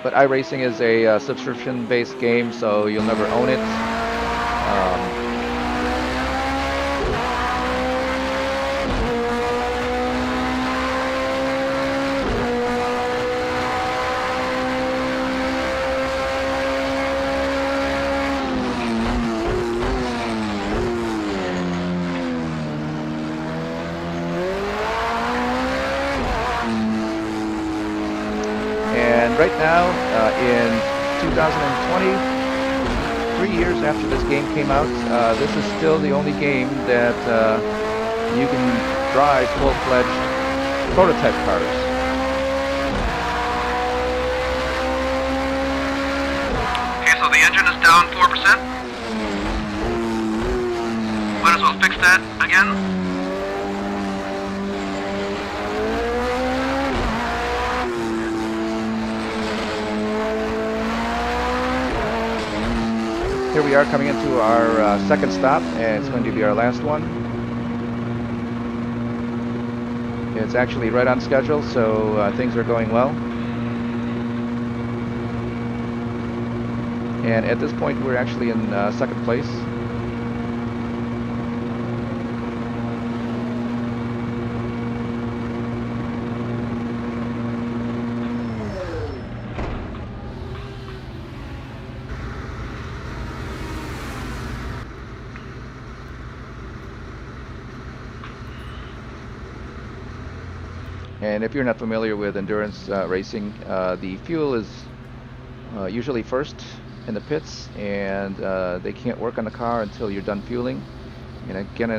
But iRacing is a subscription-based game, so you'll never own it. Right now, in 2020, 3 years after this game came out, this is still the only game that you can drive full-fledged prototype cars. Okay, so the engine is down 4%. Might as well fix that again. Here we are coming into our second stop, and it's going to be our last one. It's actually right on schedule, so things are going well. And at this point, we're actually in second place. And if you're not familiar with endurance racing, the fuel is usually first in the pits, and they can't work on the car until you're done fueling. And again,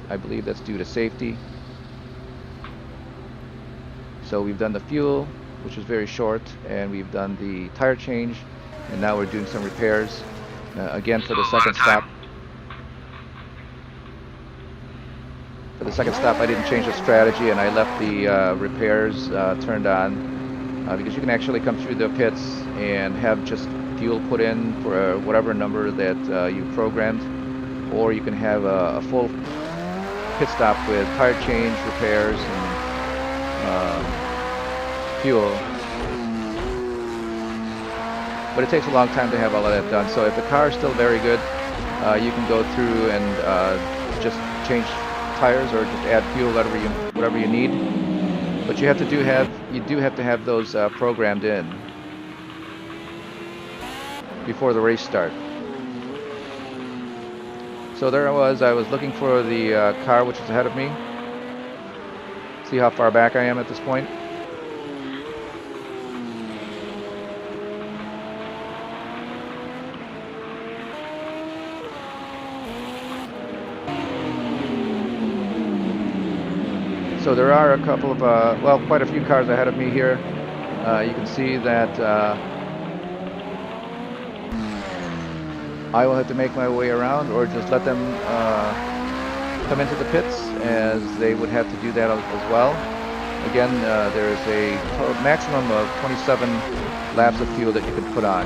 I believe that's due to safety. So we've done the fuel, which is very short, and we've done the tire change, and now we're doing some repairs again for the second stop. For the second stop, I didn't change the strategy, and I left the repairs turned on because you can actually come through the pits and have just fuel put in for whatever number that you programmed, or you can have a full pit stop with tire change, repairs, and fuel. But it takes a long time to have all of that done. So if the car is still very good, you can go through and just change tires or just add fuel, whatever you need. But you do have to have those programmed in before the race start. So there I was looking for the car which is ahead of me. See how far back I am at this point. So there are a couple of, well, quite a few cars ahead of me here. You can see that I will have to make my way around or just let them come into the pits, as they would have to do that as well. Again, there is a maximum of 27 laps of fuel that you can put on.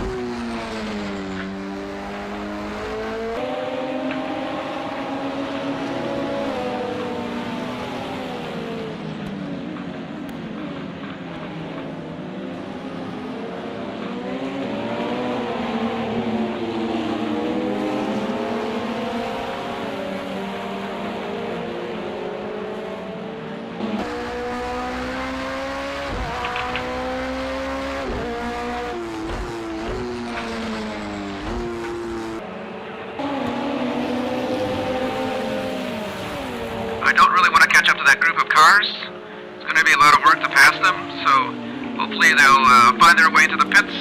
I don't really want to catch up to that group of cars. It's going to be a lot of work to pass them, so hopefully they'll find their way to the pits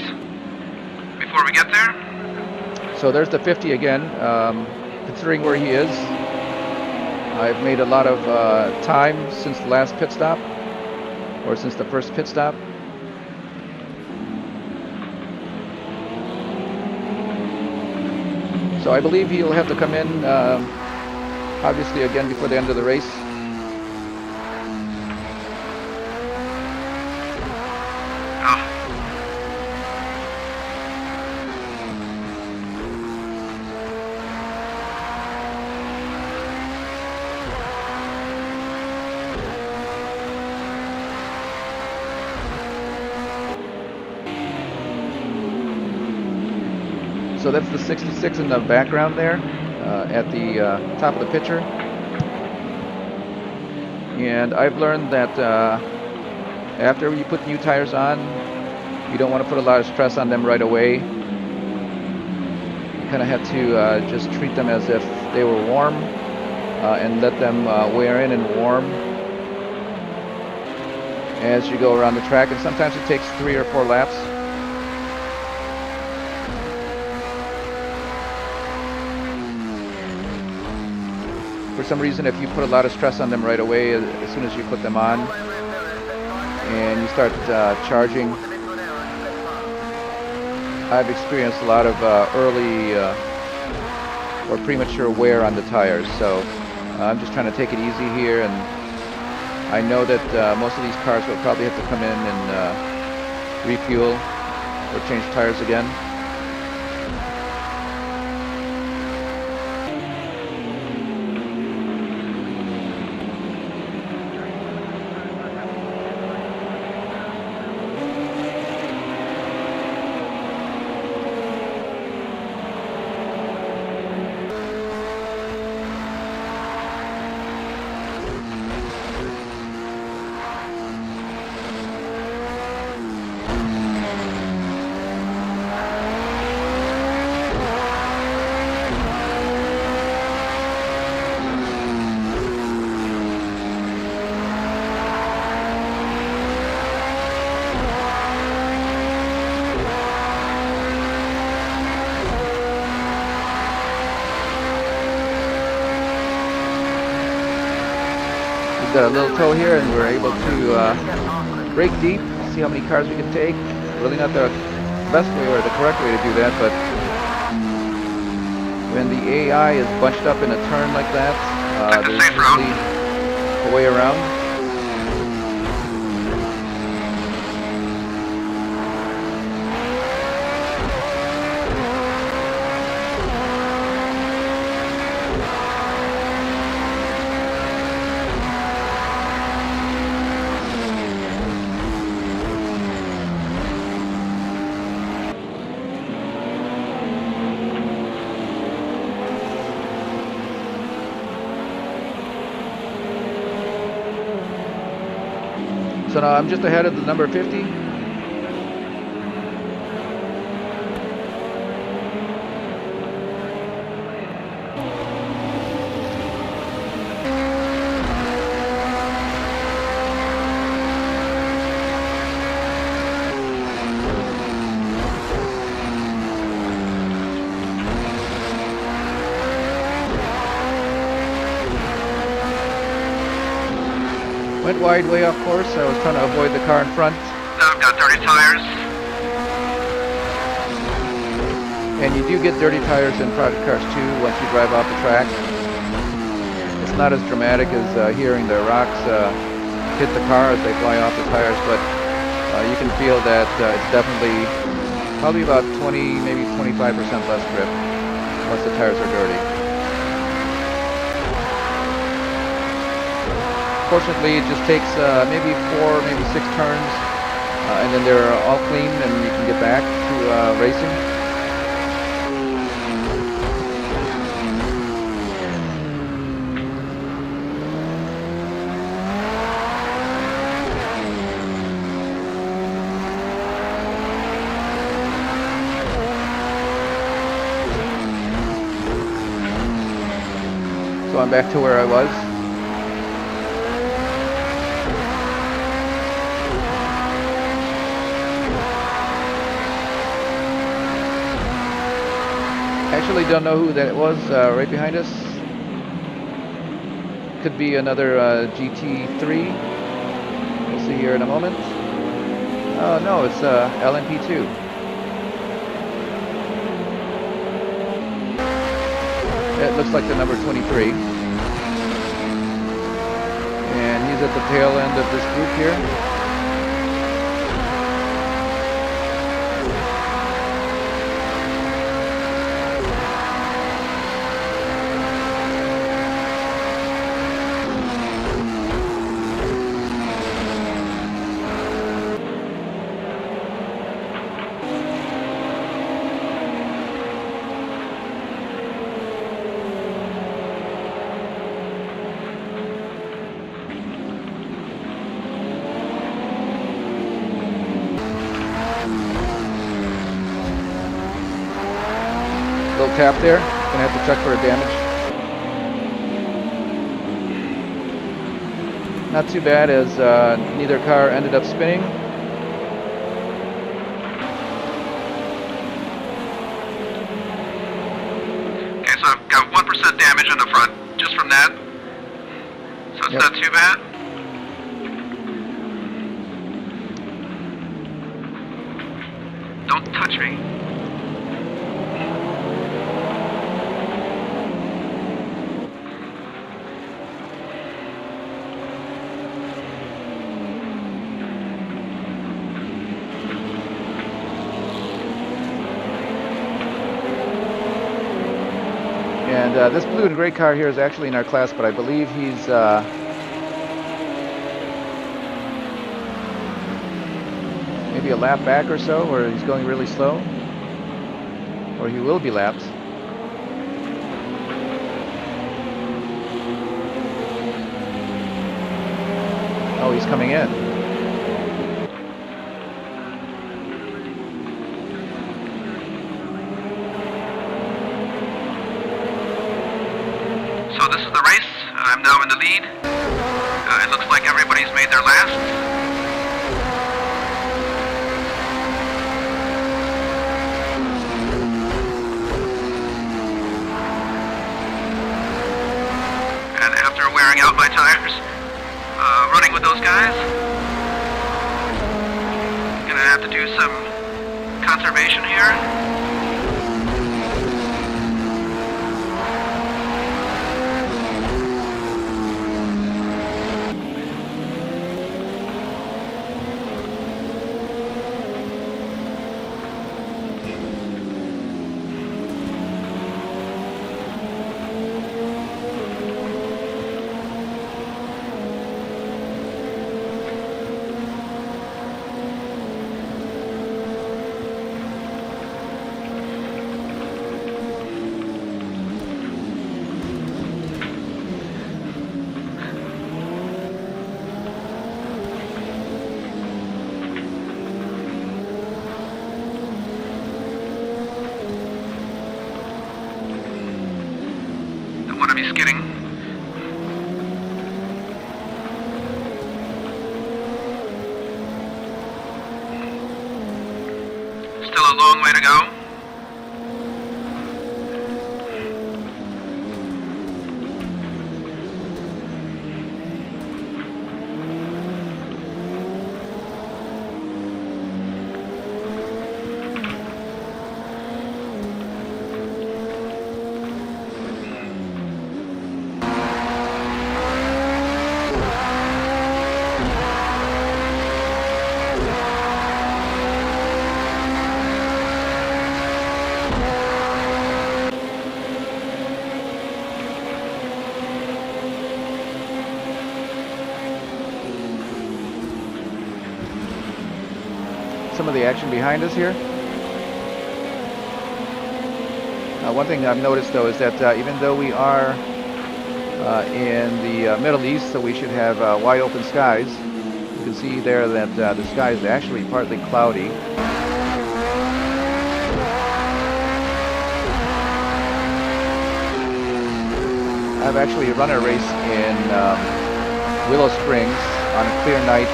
before we get there. So there's the 50 again. Considering where he is, I've made a lot of time since the last pit stop, or since the first pit stop. So I believe he'll have to come in, obviously, again before the end of the race. So that's the 66 in the background there, at the top of the picture. And I've learned that after you put new tires on, you don't want to put a lot of stress on them right away. You kind of have to just treat them as if they were warm, and let them wear in and warm as you go around the track. And sometimes it takes 3 or 4 laps. For some reason, if you put a lot of stress on them right away, as soon as you put them on and you start charging, I've experienced a lot of early or premature wear on the tires. So I'm just trying to take it easy here, and I know that most of these cars will probably have to come in and refuel or change tires again. Got a little tow here, and we're able to brake deep, see how many cars we can take. Really not the best way or the correct way to do that, but when the AI is bunched up in a turn like that, there's usually a way around. So now I'm just ahead of the number 50. Went wide way off course. I was trying to avoid the car in front. I've got dirty tires. And you do get dirty tires in private cars too once you drive off the track. It's not as dramatic as hearing the rocks hit the car as they fly off the tires, but you can feel that it's definitely probably about 20, maybe 25% less grip once the tires are dirty. Fortunately, it just takes maybe 4, maybe 6 turns, and then they're all clean and you can get back to racing. So I'm back to where I was. Actually don't know who that was right behind us. Could be another GT3. We'll see here in a moment. Oh no, it's LMP2. It looks like the number 23. And he's at the tail end of this group here. Little tap there. Gonna have to check for a damage. Not too bad, as neither car ended up spinning. Okay, so I've got 1% damage on the front just from that. So it's not too bad. Don't touch me. And this blue and gray car here is actually in our class, but I believe he's maybe a lap back or so, or he's going really slow, or he will be lapped. Oh, he's coming in. So this is the race. I'm now in the lead. It looks like everybody's made their last. And after wearing out my tires, running with those guys, gonna have to do some conservation here. Want to be skidding. Still a long way to go. some of the action behind us here. One thing I've noticed though is that even though we are in the Middle East, so we should have wide open skies, you can see there that the sky is actually partly cloudy. I've actually run a race in Willow Springs on a clear night,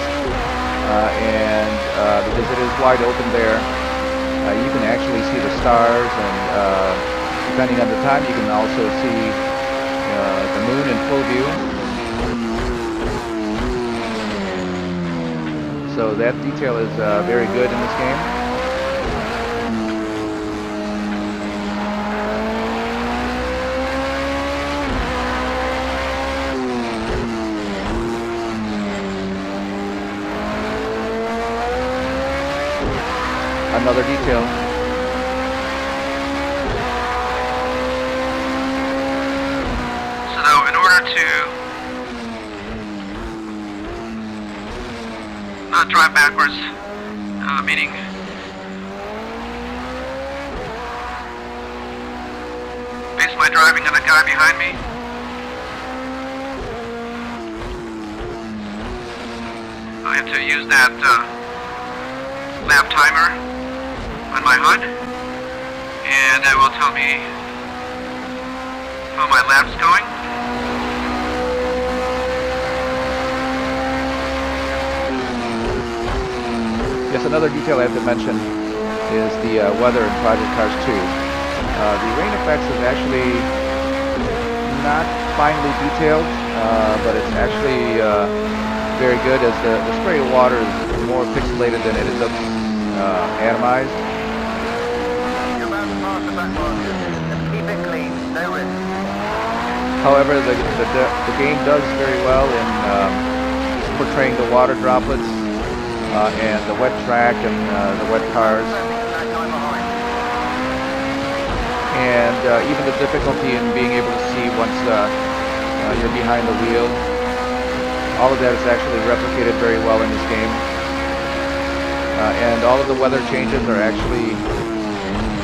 and because it is wide open there, you can actually see the stars, and depending on the time, you can also see the moon in full view. So that detail is very good in this game. Another detail. So now, in order to not drive backwards, meaning base my driving on the guy behind me, I have to use that lap timer on my HUD, and that will tell me how my lap's going. Yes, another detail I have to mention is the weather in Project Cars 2. The rain effects is actually not finely detailed, but it's actually very good, as the spray of water is more pixelated than it looks atomized. You're about to pass the back marker. Just keep it clean, no risk. However, the game does very well in portraying the water droplets and the wet track and the wet cars, and even the difficulty in being able to see once you're behind the wheel. All of that is actually replicated very well in this game, and all of the weather changes are actually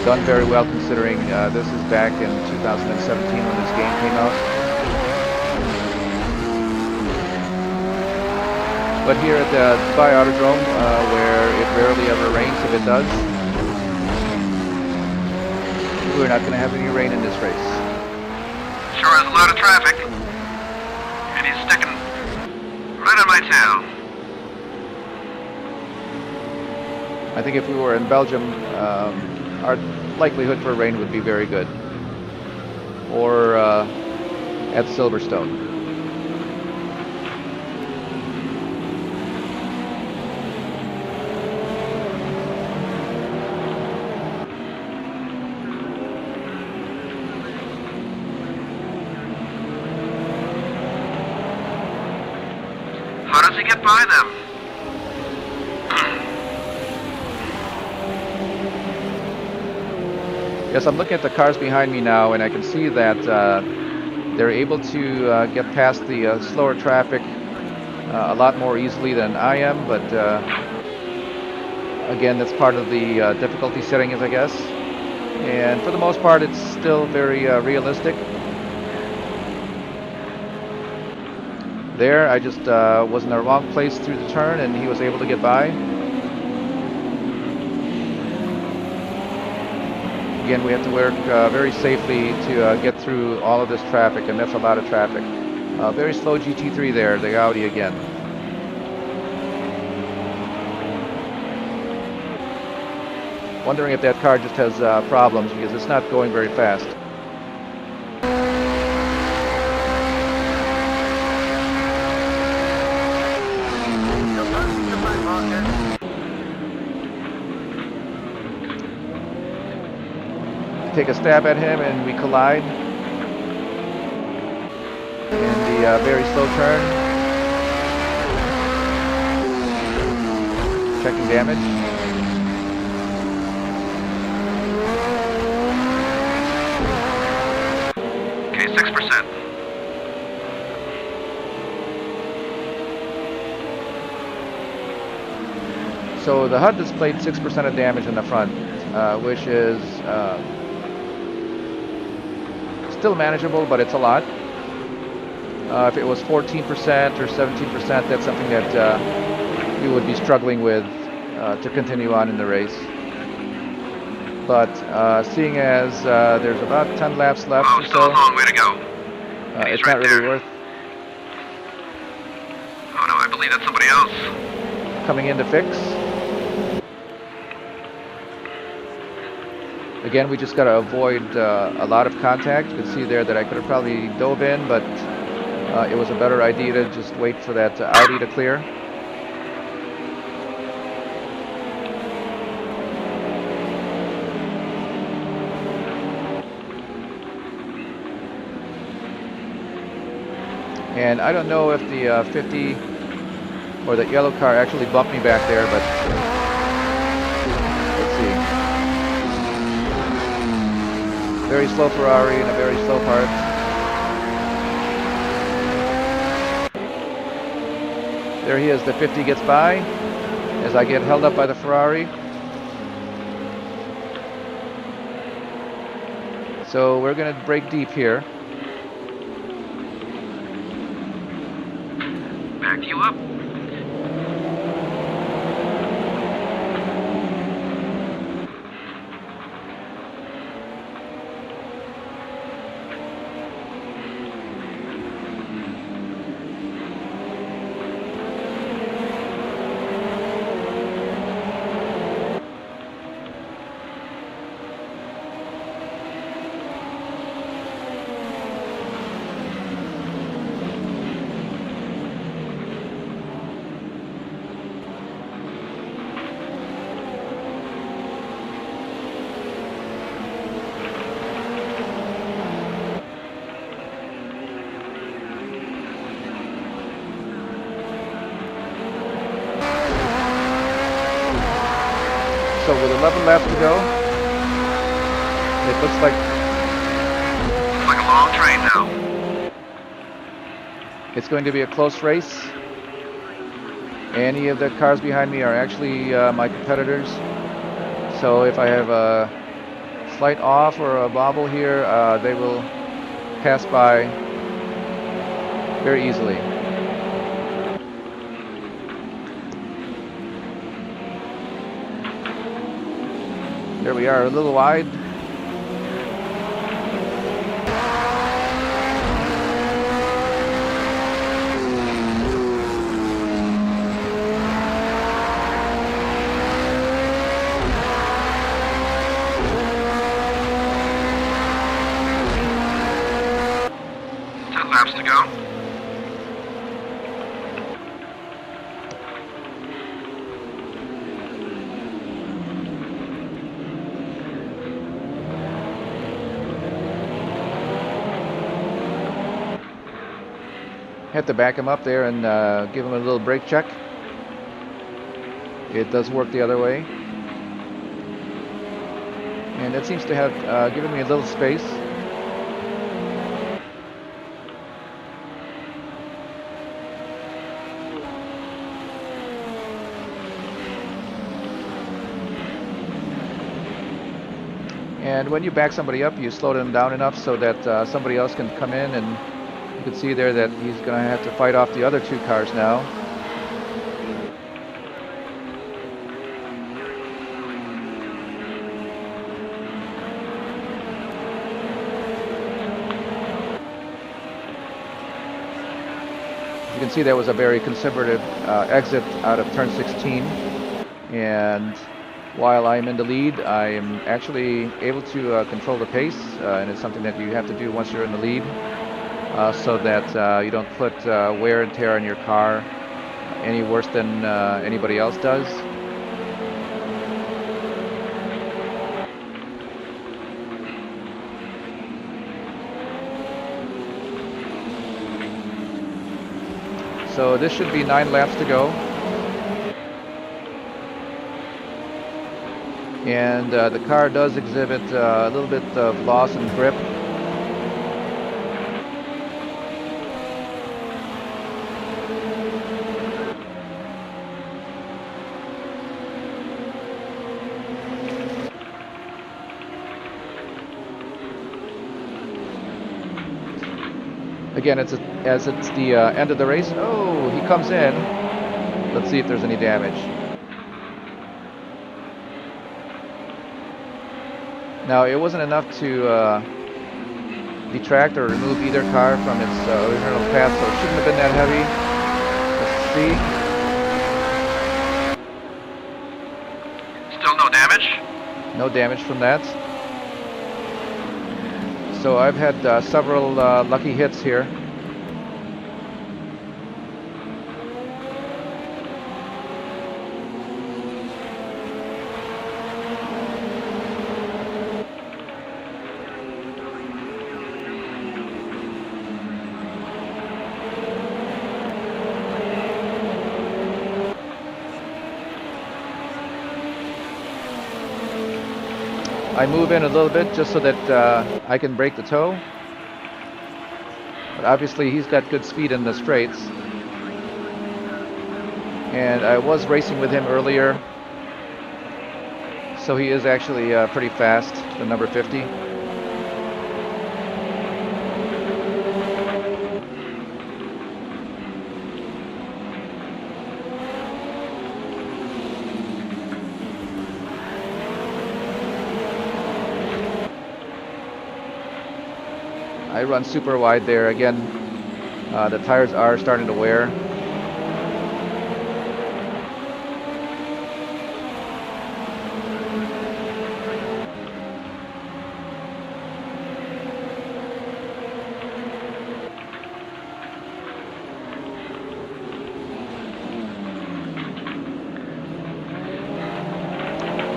done very well, considering this is back in 2017 when this game came out. But here at the Dubai Autodrome, where it rarely ever rains, if it does, we're not going to have any rain in this race. Sure is a lot of traffic, and he's sticking right on my tail. I think if we were in Belgium, our likelihood for rain would be very good. Or at Silverstone. How does he get by them? Yes, I'm looking at the cars behind me now, and I can see that they're able to get past the slower traffic a lot more easily than I am, but again, that's part of the difficulty settings, I guess. And for the most part, it's still very realistic. There, I just was in the wrong place through the turn, and he was able to get by. Again, we have to work very safely to get through all of this traffic, and that's a lot of traffic. Very slow GT3 there, the Audi again. Wondering if that car just has problems, because it's not going very fast. Take a stab at him, and we collide in the very slow turn. Checking damage. Okay, 6%. So the HUD displayed 6% of damage in the front, which is still manageable, but it's a lot. If it was 14% or 17%, that's something that you would be struggling with to continue on in the race. But seeing as there's about 10 laps left Oh, or still a so, long way to go. He's it's right not really there. worth Oh no, I believe that's somebody else. coming in to fix. Again, we just got to avoid a lot of contact. You can see there that I could have probably dove in, but it was a better idea to just wait for that Audi to clear. And I don't know if the 50 or that yellow car actually bumped me back there, but let's see. Very slow Ferrari in a very slow part. There he is, the 50 gets by as I get held up by the Ferrari. So we're going to break deep here. Back you up. So with 11 laps to go, it looks like a long train now. it's going to be a close race. Any of the cars behind me are actually my competitors. So if I have a slight off or a bobble here, they will pass by very easily. There we are, a little wide. Laps to go. Have to back him up there and give him a little brake check. It does work the other way. And it seems to have given me a little space. And when you back somebody up, you slow them down enough so that somebody else can come in, and you can see there that he's going to have to fight off the other two cars now. You can see that was a very conservative exit out of turn 16, and while I'm in the lead, I'm actually able to control the pace, and it's something that you have to do once you're in the lead, so that you don't put wear and tear on your car any worse than anybody else does. So this should be 9 laps to go. And the car does exhibit a little bit of loss in grip. Again, as it's the end of the race. Oh, he comes in. Let's see if there's any damage. Now, it wasn't enough to detract or remove either car from its original path, so it shouldn't have been that heavy. Let's see. Still no damage? No damage from that. So I've had several lucky hits here. I move in a little bit just so that I can break the toe. But obviously he's got good speed in the straights. And I was racing with him earlier. So he is actually pretty fast, the number 50. I run super wide there. Again, the tires are starting to wear.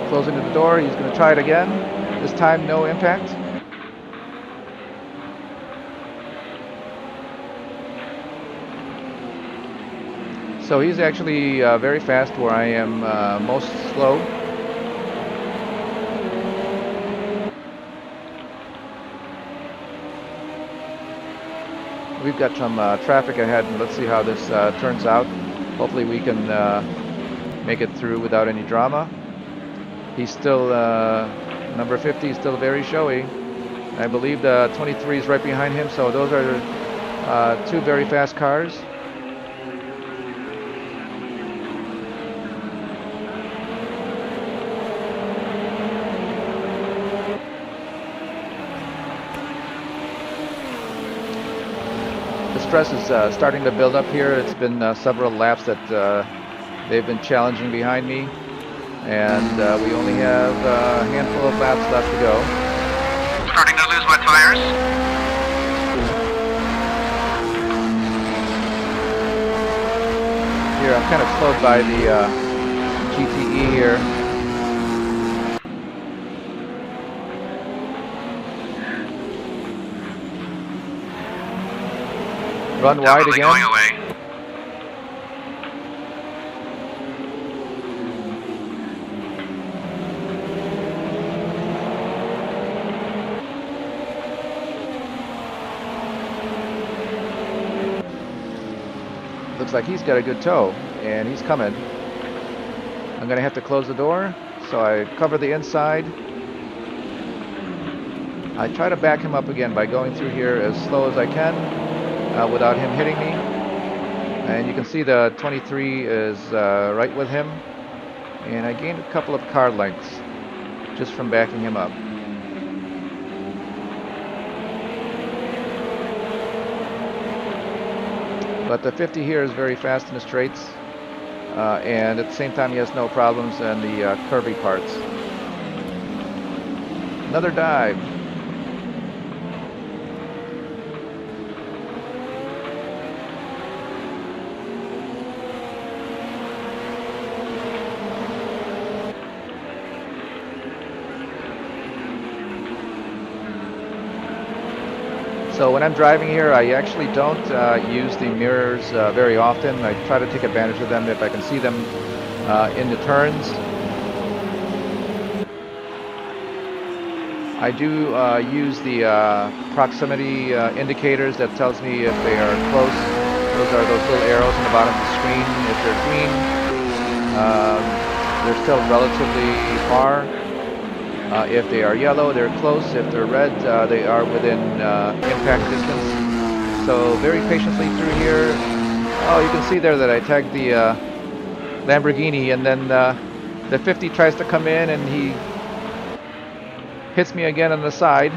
Closing the door, he's going to try it again. This time, no impact. So he's actually very fast where I am most slow. We've got some traffic ahead, and let's see how this turns out. Hopefully we can make it through without any drama. He's still, number 50 is still very showy. I believe the 23 is right behind him, so those are two very fast cars. Stress is starting to build up here. It's been several laps that they've been challenging behind me, and we only have a handful of laps left to go. Starting to lose my tires. Here, I'm kind of slowed by the GTE here. Run wide again. Going away. Looks like he's got a good toe, and he's coming. I'm going to have to close the door, so I cover the inside. I try to back him up again by going through here as slow as I can. Without him hitting me, and you can see the 23 is right with him, and I gained a couple of car lengths just from backing him up. But the 50 here is very fast in the straights, and at the same time he has no problems in the curvy parts. Another dive. So when I'm driving here, I actually don't use the mirrors very often. I try to take advantage of them if I can see them in the turns. I do use the proximity indicators that tells me if they are close. Those are those little arrows on the bottom of the screen. If they're green, they're still relatively far. If they are yellow, they're close. If they're red, they are within impact distance. So very patiently through here. Oh, you can see there that I tagged the Lamborghini, and then the 50 tries to come in, and he hits me again on the side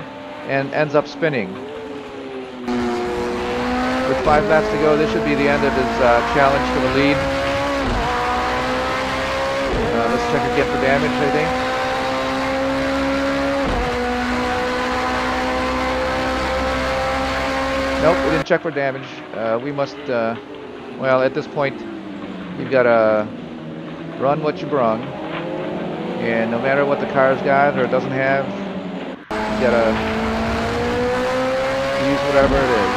and ends up spinning. With 5 laps to go, this should be the end of his challenge for the lead. Let's check again for damage, I think. Nope, we didn't check for damage. We must, well, at this point, you've got to run what you brung. And no matter what the car's got or doesn't have, you got to use whatever it is.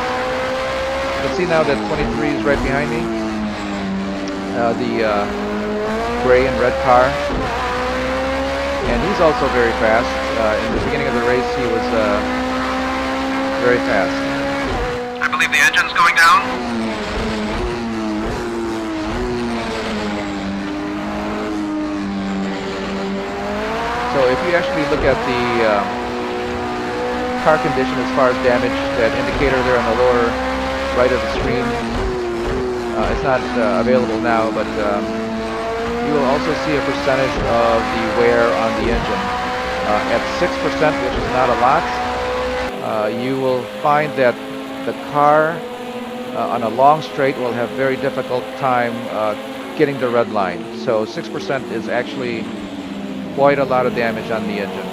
You can see now that 23 is right behind me. The gray and red car. And he's also very fast. In the beginning of the race, he was very fast. I believe the engine's going down. So if you actually look at the car condition as far as damage, that indicator there on the lower right of the screen, it's not available now, but you will also see a percentage of the wear on the engine. At 6%, which is not a lot, you will find that the car on a long straight will have very difficult time getting the red line. So 6% is actually quite a lot of damage on the engine.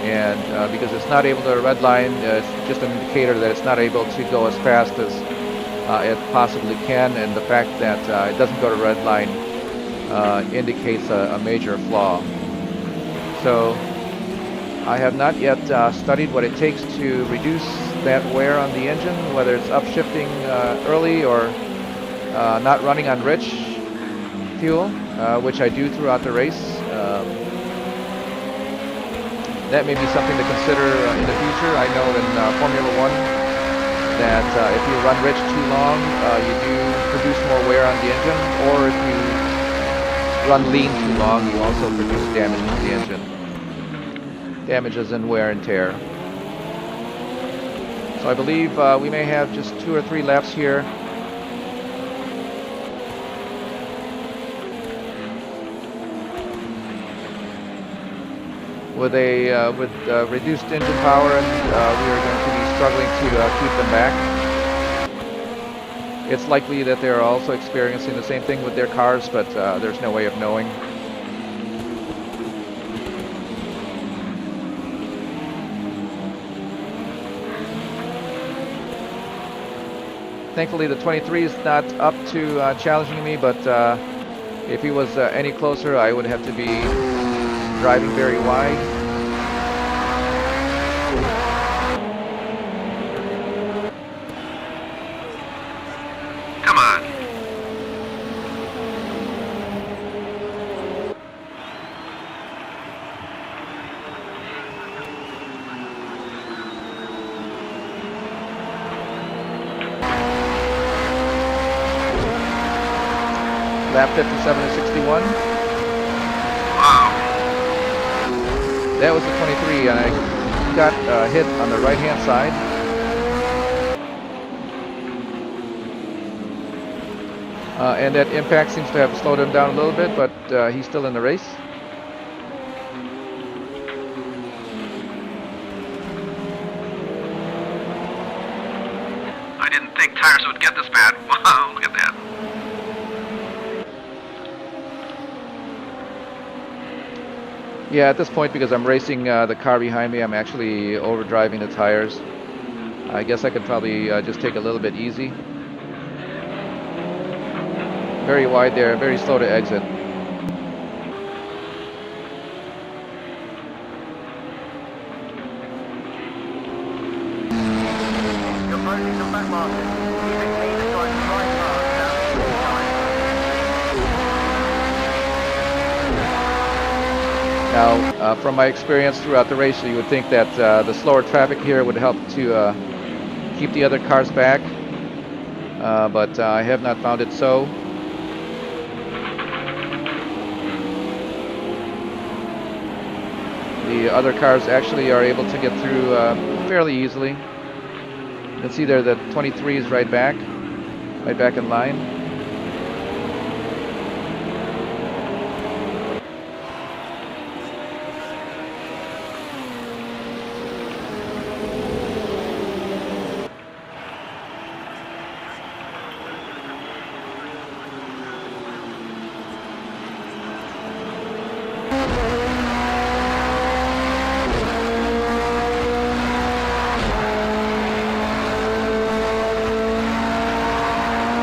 And because it's not able to red line, it's just an indicator that it's not able to go as fast as it possibly can, and the fact that it doesn't go to red line indicates a major flaw. So I have not yet studied what it takes to reduce that wear on the engine, whether it's upshifting early or not running on rich fuel, which I do throughout the race. That may be something to consider in the future. I know in Formula One that if you run rich too long, you do produce more wear on the engine, or if you run lean too long, you also produce damage to the engine. Damages and wear and tear. So I believe we may have just 2 or 3 laps here. With reduced engine power, and we are going to be struggling to keep them back. It's likely that they're also experiencing the same thing with their cars, but there's no way of knowing. Thankfully, the 23 is not up to challenging me, but if he was any closer, I would have to be driving very wide. Come on. Lap 57 to 61. Wow. That was the 23, and I got hit on the right-hand side. And that impact seems to have slowed him down a little bit, but he's still in the race. I didn't think tires would get this bad. Wow, look at that. Yeah, at this point, because I'm racing the car behind me, I'm actually overdriving the tires. I guess I could probably just take a little bit easy. Very wide there, very slow to exit. You're approaching the back market. Keep it clean and drive the right car. That's the time. Now, from my experience throughout the race, you would think that the slower traffic here would help to keep the other cars back, but I have not found it so. The other cars actually are able to get through fairly easily. can see there that 23 is right back in line.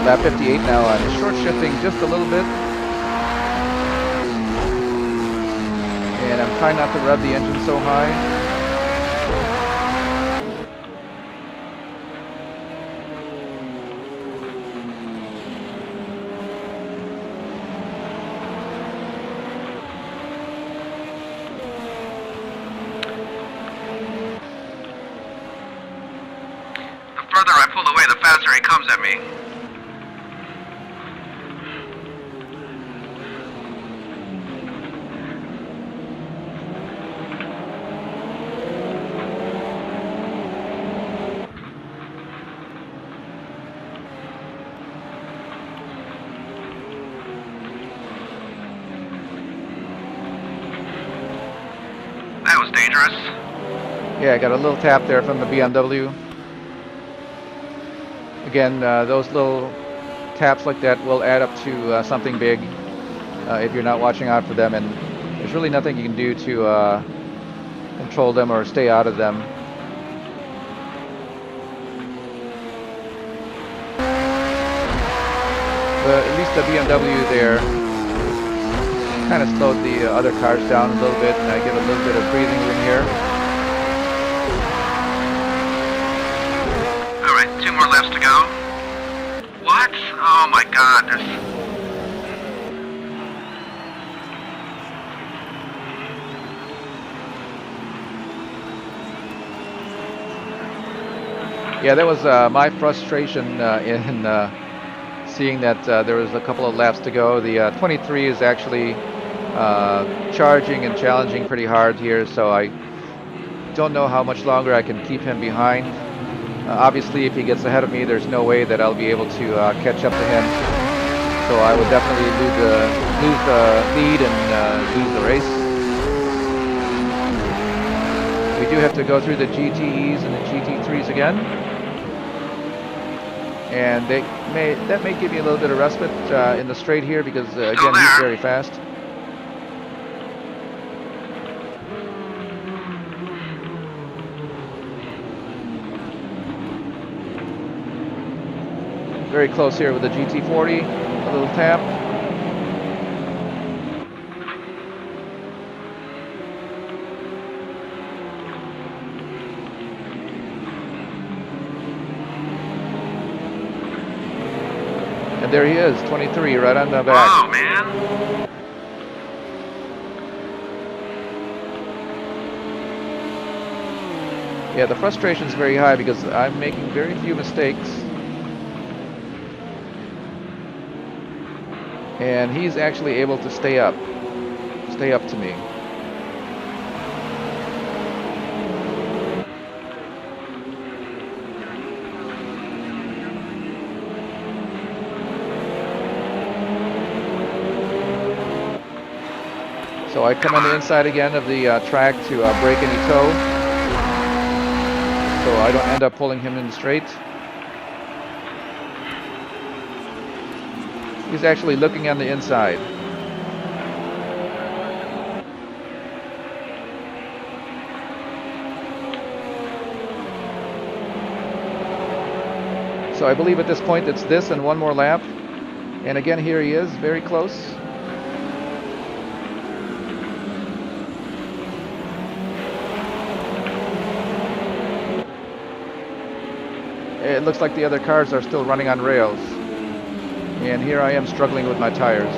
Lap 58 now on short shifting just a little bit. And I'm trying not to rev the engine so high. The further I pull away, the faster he comes at me. That was dangerous. Yeah, I got a little tap there from the BMW. Again, those little taps like that will add up to something big if you're not watching out for them, and there's really nothing you can do to control them or stay out of them. But at least the BMW there kind of slowed the other cars down a little bit, and I get a little bit of breathing room here. All right, 2 more laps to go. What? Oh my God, there's... Yeah, that was my frustration in seeing that there was a couple of laps to go. The 23 is actually charging and challenging pretty hard here, so I don't know how much longer I can keep him behind. Obviously, if he gets ahead of me, there's no way that I'll be able to catch up to him. So I would definitely lose the lead and lose the race. We do have to go through the GTEs and the GT3s again. And that may give me a little bit of respite in the straight here because, again, he's very fast. Very close here with the GT40, a little tap. And there he is, 23, right on the back. Wow, man. Yeah, the frustration is very high because I'm making very few mistakes. And he's actually able to stay up to me. So I come on the inside again of the track to break any toe, so I don't end up pulling him in the straight. He's actually looking on the inside. So I believe at this point it's this and one more lap. And again, here he is, very close. It looks like the other cars are still running on rails. And here I am struggling with my tires.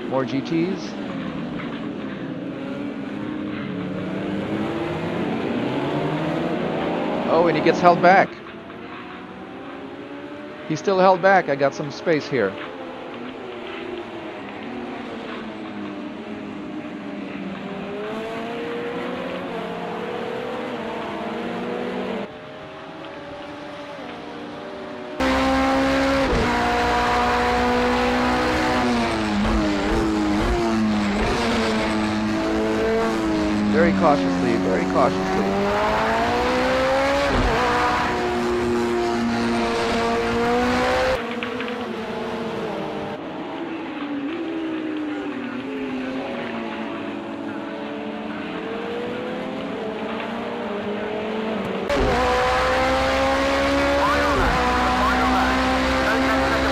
More GTs. Oh, and he gets held back. He's still held back. I got some space here. Very cautiously, very cautiously.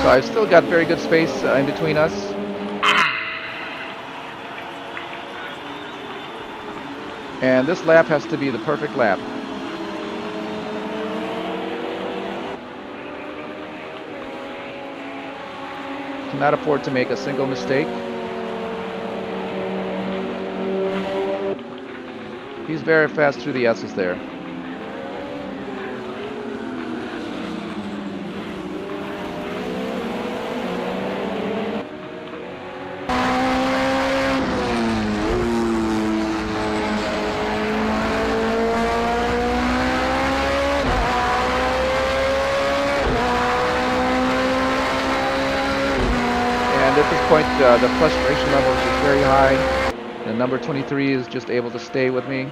So I've still got very good space in between us. And this lap has to be the perfect lap. Cannot afford to make a single mistake. He's very fast through the S's there. At this point, the frustration level is just very high. And number 23 is just able to stay with me.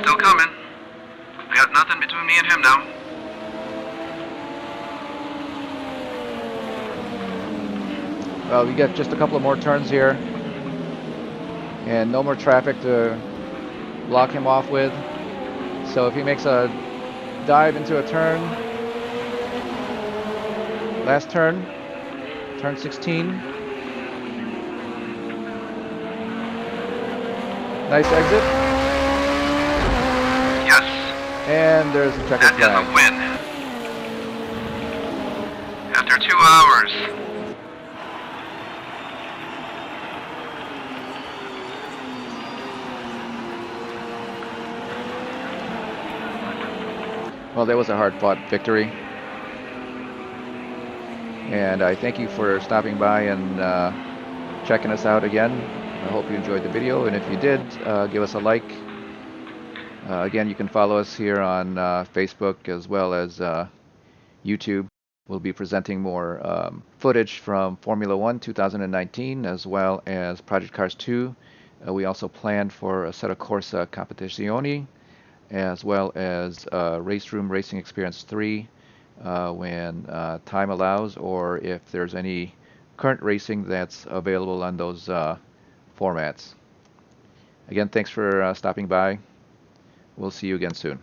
Still coming. I got nothing between me and him now. Well, we got just a couple of more turns here. And no more traffic to block him off with. So if he makes a dive into a turn, last turn, turn 16. Nice exit. And there's a checkered flag. That is a win. After 2 hours. Well, that was a hard-fought victory. And I thank you for stopping by and checking us out again. I hope you enjoyed the video, and if you did, give us a like. Again, you can follow us here on Facebook as well as YouTube. We'll be presenting more footage from Formula 1 2019 as well as Project Cars 2. We also planned for Assetto Corsa Competizione as well as Race Room Racing Experience 3 when time allows, or if there's any current racing that's available on those formats. Again, thanks for stopping by. We'll see you again soon.